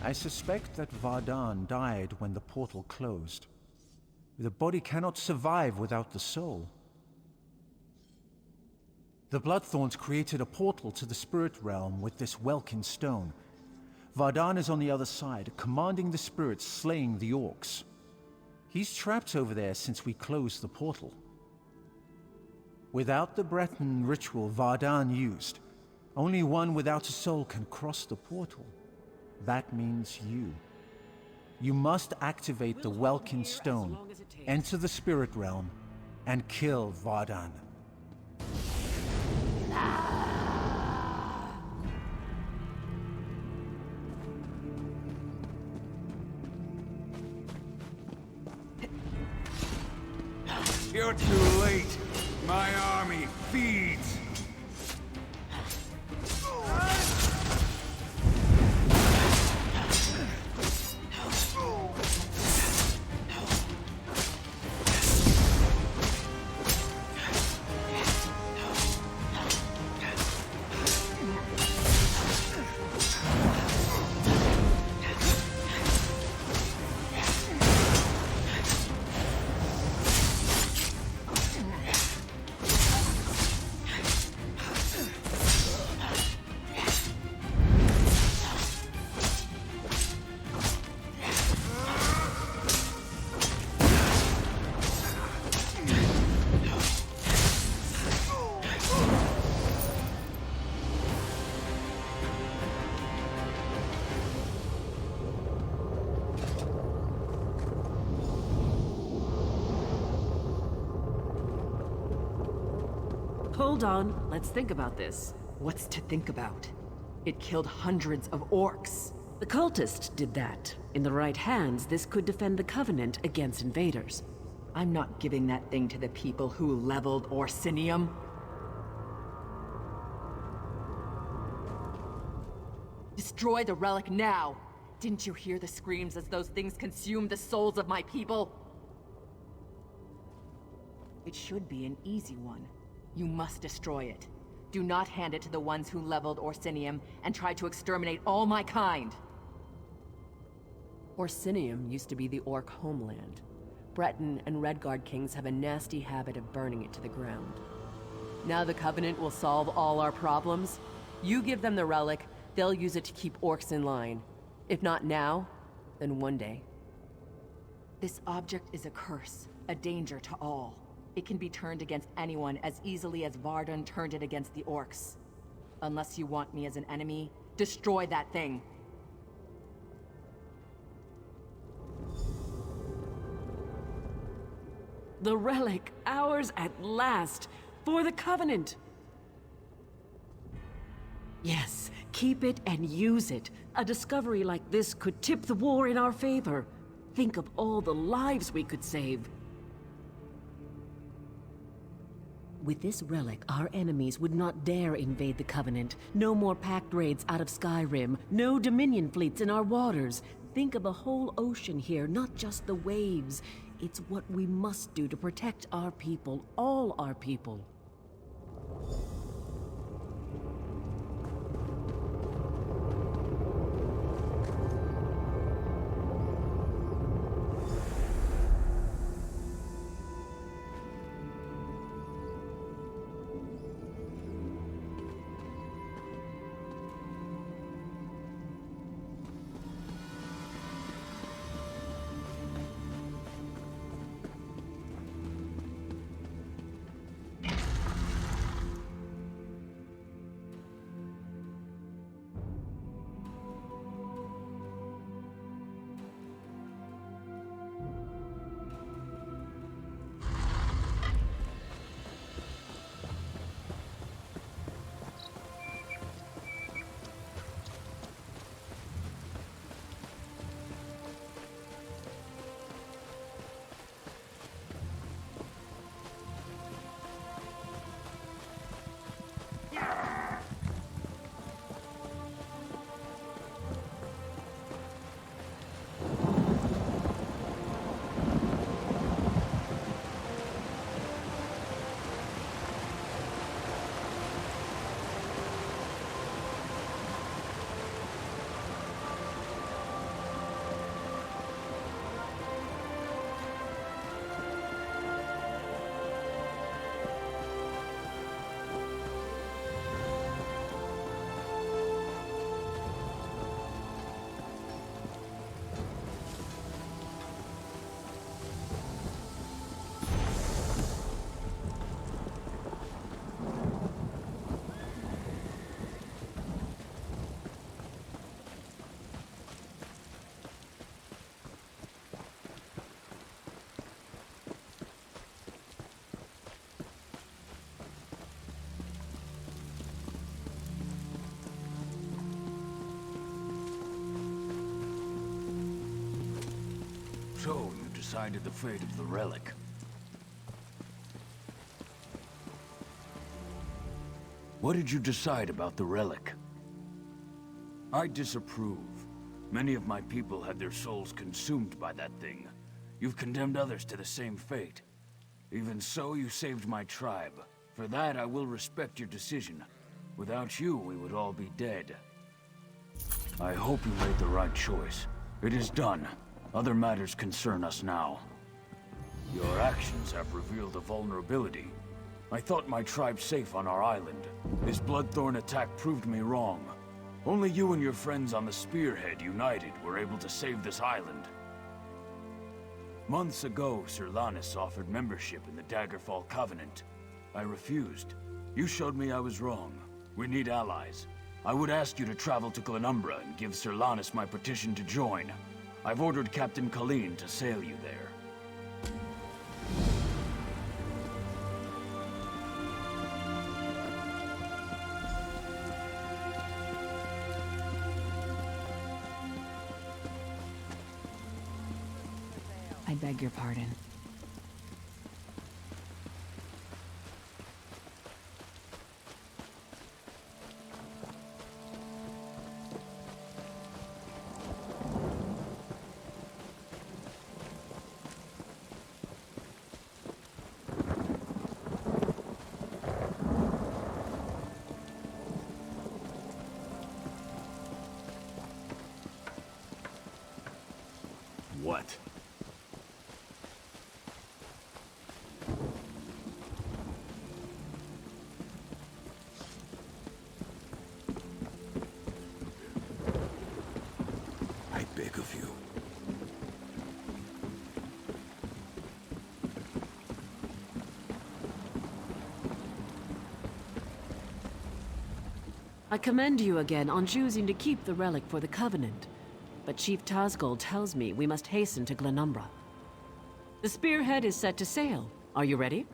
I suspect that Vardan died when the portal closed. The body cannot survive without the soul. The Bloodthorns created a portal to the spirit realm with this Welkin stone. Vardan is on the other side, commanding the spirits slaying the orcs. He's trapped over there since we closed the portal. Without the Breton ritual Vardan used, only one without a soul can cross the portal. That means you. You must activate the Welkin stone, enter the spirit realm, and kill Vardan. You're too late. My army feeds. Hold on, let's think about this. What's to think about? It killed hundreds of orcs. The cultist did that. In the right hands, this could defend the Covenant against invaders. I'm not giving that thing to the people who leveled Orsinium. Destroy the relic now! Didn't you hear the screams as those things consumed the souls of my people? It should be an easy one. You must destroy it. Do not hand it to the ones who leveled Orsinium and tried to exterminate all my kind! Orsinium used to be the Orc homeland. Breton and Redguard kings have a nasty habit of burning it to the ground. Now the Covenant will solve all our problems. You give them the relic, they'll use it to keep orcs in line. If not now, then one day. This object is a curse, a danger to all. It can be turned against anyone as easily as Vardun turned it against the orcs. Unless you want me as an enemy, destroy that thing! The relic, ours at last, for the Covenant! Yes, keep it and use it. A discovery like this could tip the war in our favor. Think of all the lives we could save. With this relic, our enemies would not dare invade the Covenant. No more pact raids out of Skyrim. No Dominion fleets in our waters. Think of a whole ocean here, not just the waves. It's what we must do to protect our people, all our people. So, you decided the fate of the relic. What did you decide about the relic? I disapprove. Many of my people had their souls consumed by that thing. You've condemned others to the same fate. Even so, you saved my tribe. For that, I will respect your decision. Without you, we would all be dead. I hope you made the right choice. It is done. Other matters concern us now. Your actions have revealed a vulnerability. I thought my tribe safe on our island. This Bloodthorn attack proved me wrong. Only you and your friends on the Spearhead united were able to save this island. Months ago, Sir Lannis offered membership in the Daggerfall Covenant. I refused. You showed me I was wrong. We need allies. I would ask you to travel to Glenumbra and give Sir Lannis my petition to join. I've ordered Captain Colleen to sail you there. I beg your pardon. beg of you. I commend you again on choosing to keep the relic for the Covenant. But Chief Tazgol tells me we must hasten to Glenumbra. The spearhead is set to sail. Are you ready?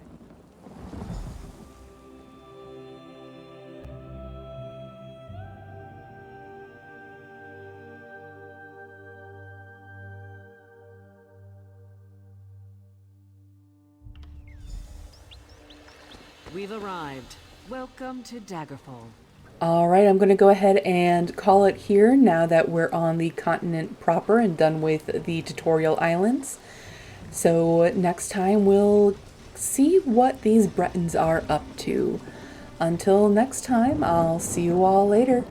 We've arrived. Welcome to Daggerfall. Alright, I'm going to go ahead and call it here now that we're on the continent proper and done with the tutorial islands. So next time we'll see what these Bretons are up to. Until next time, I'll see you all later.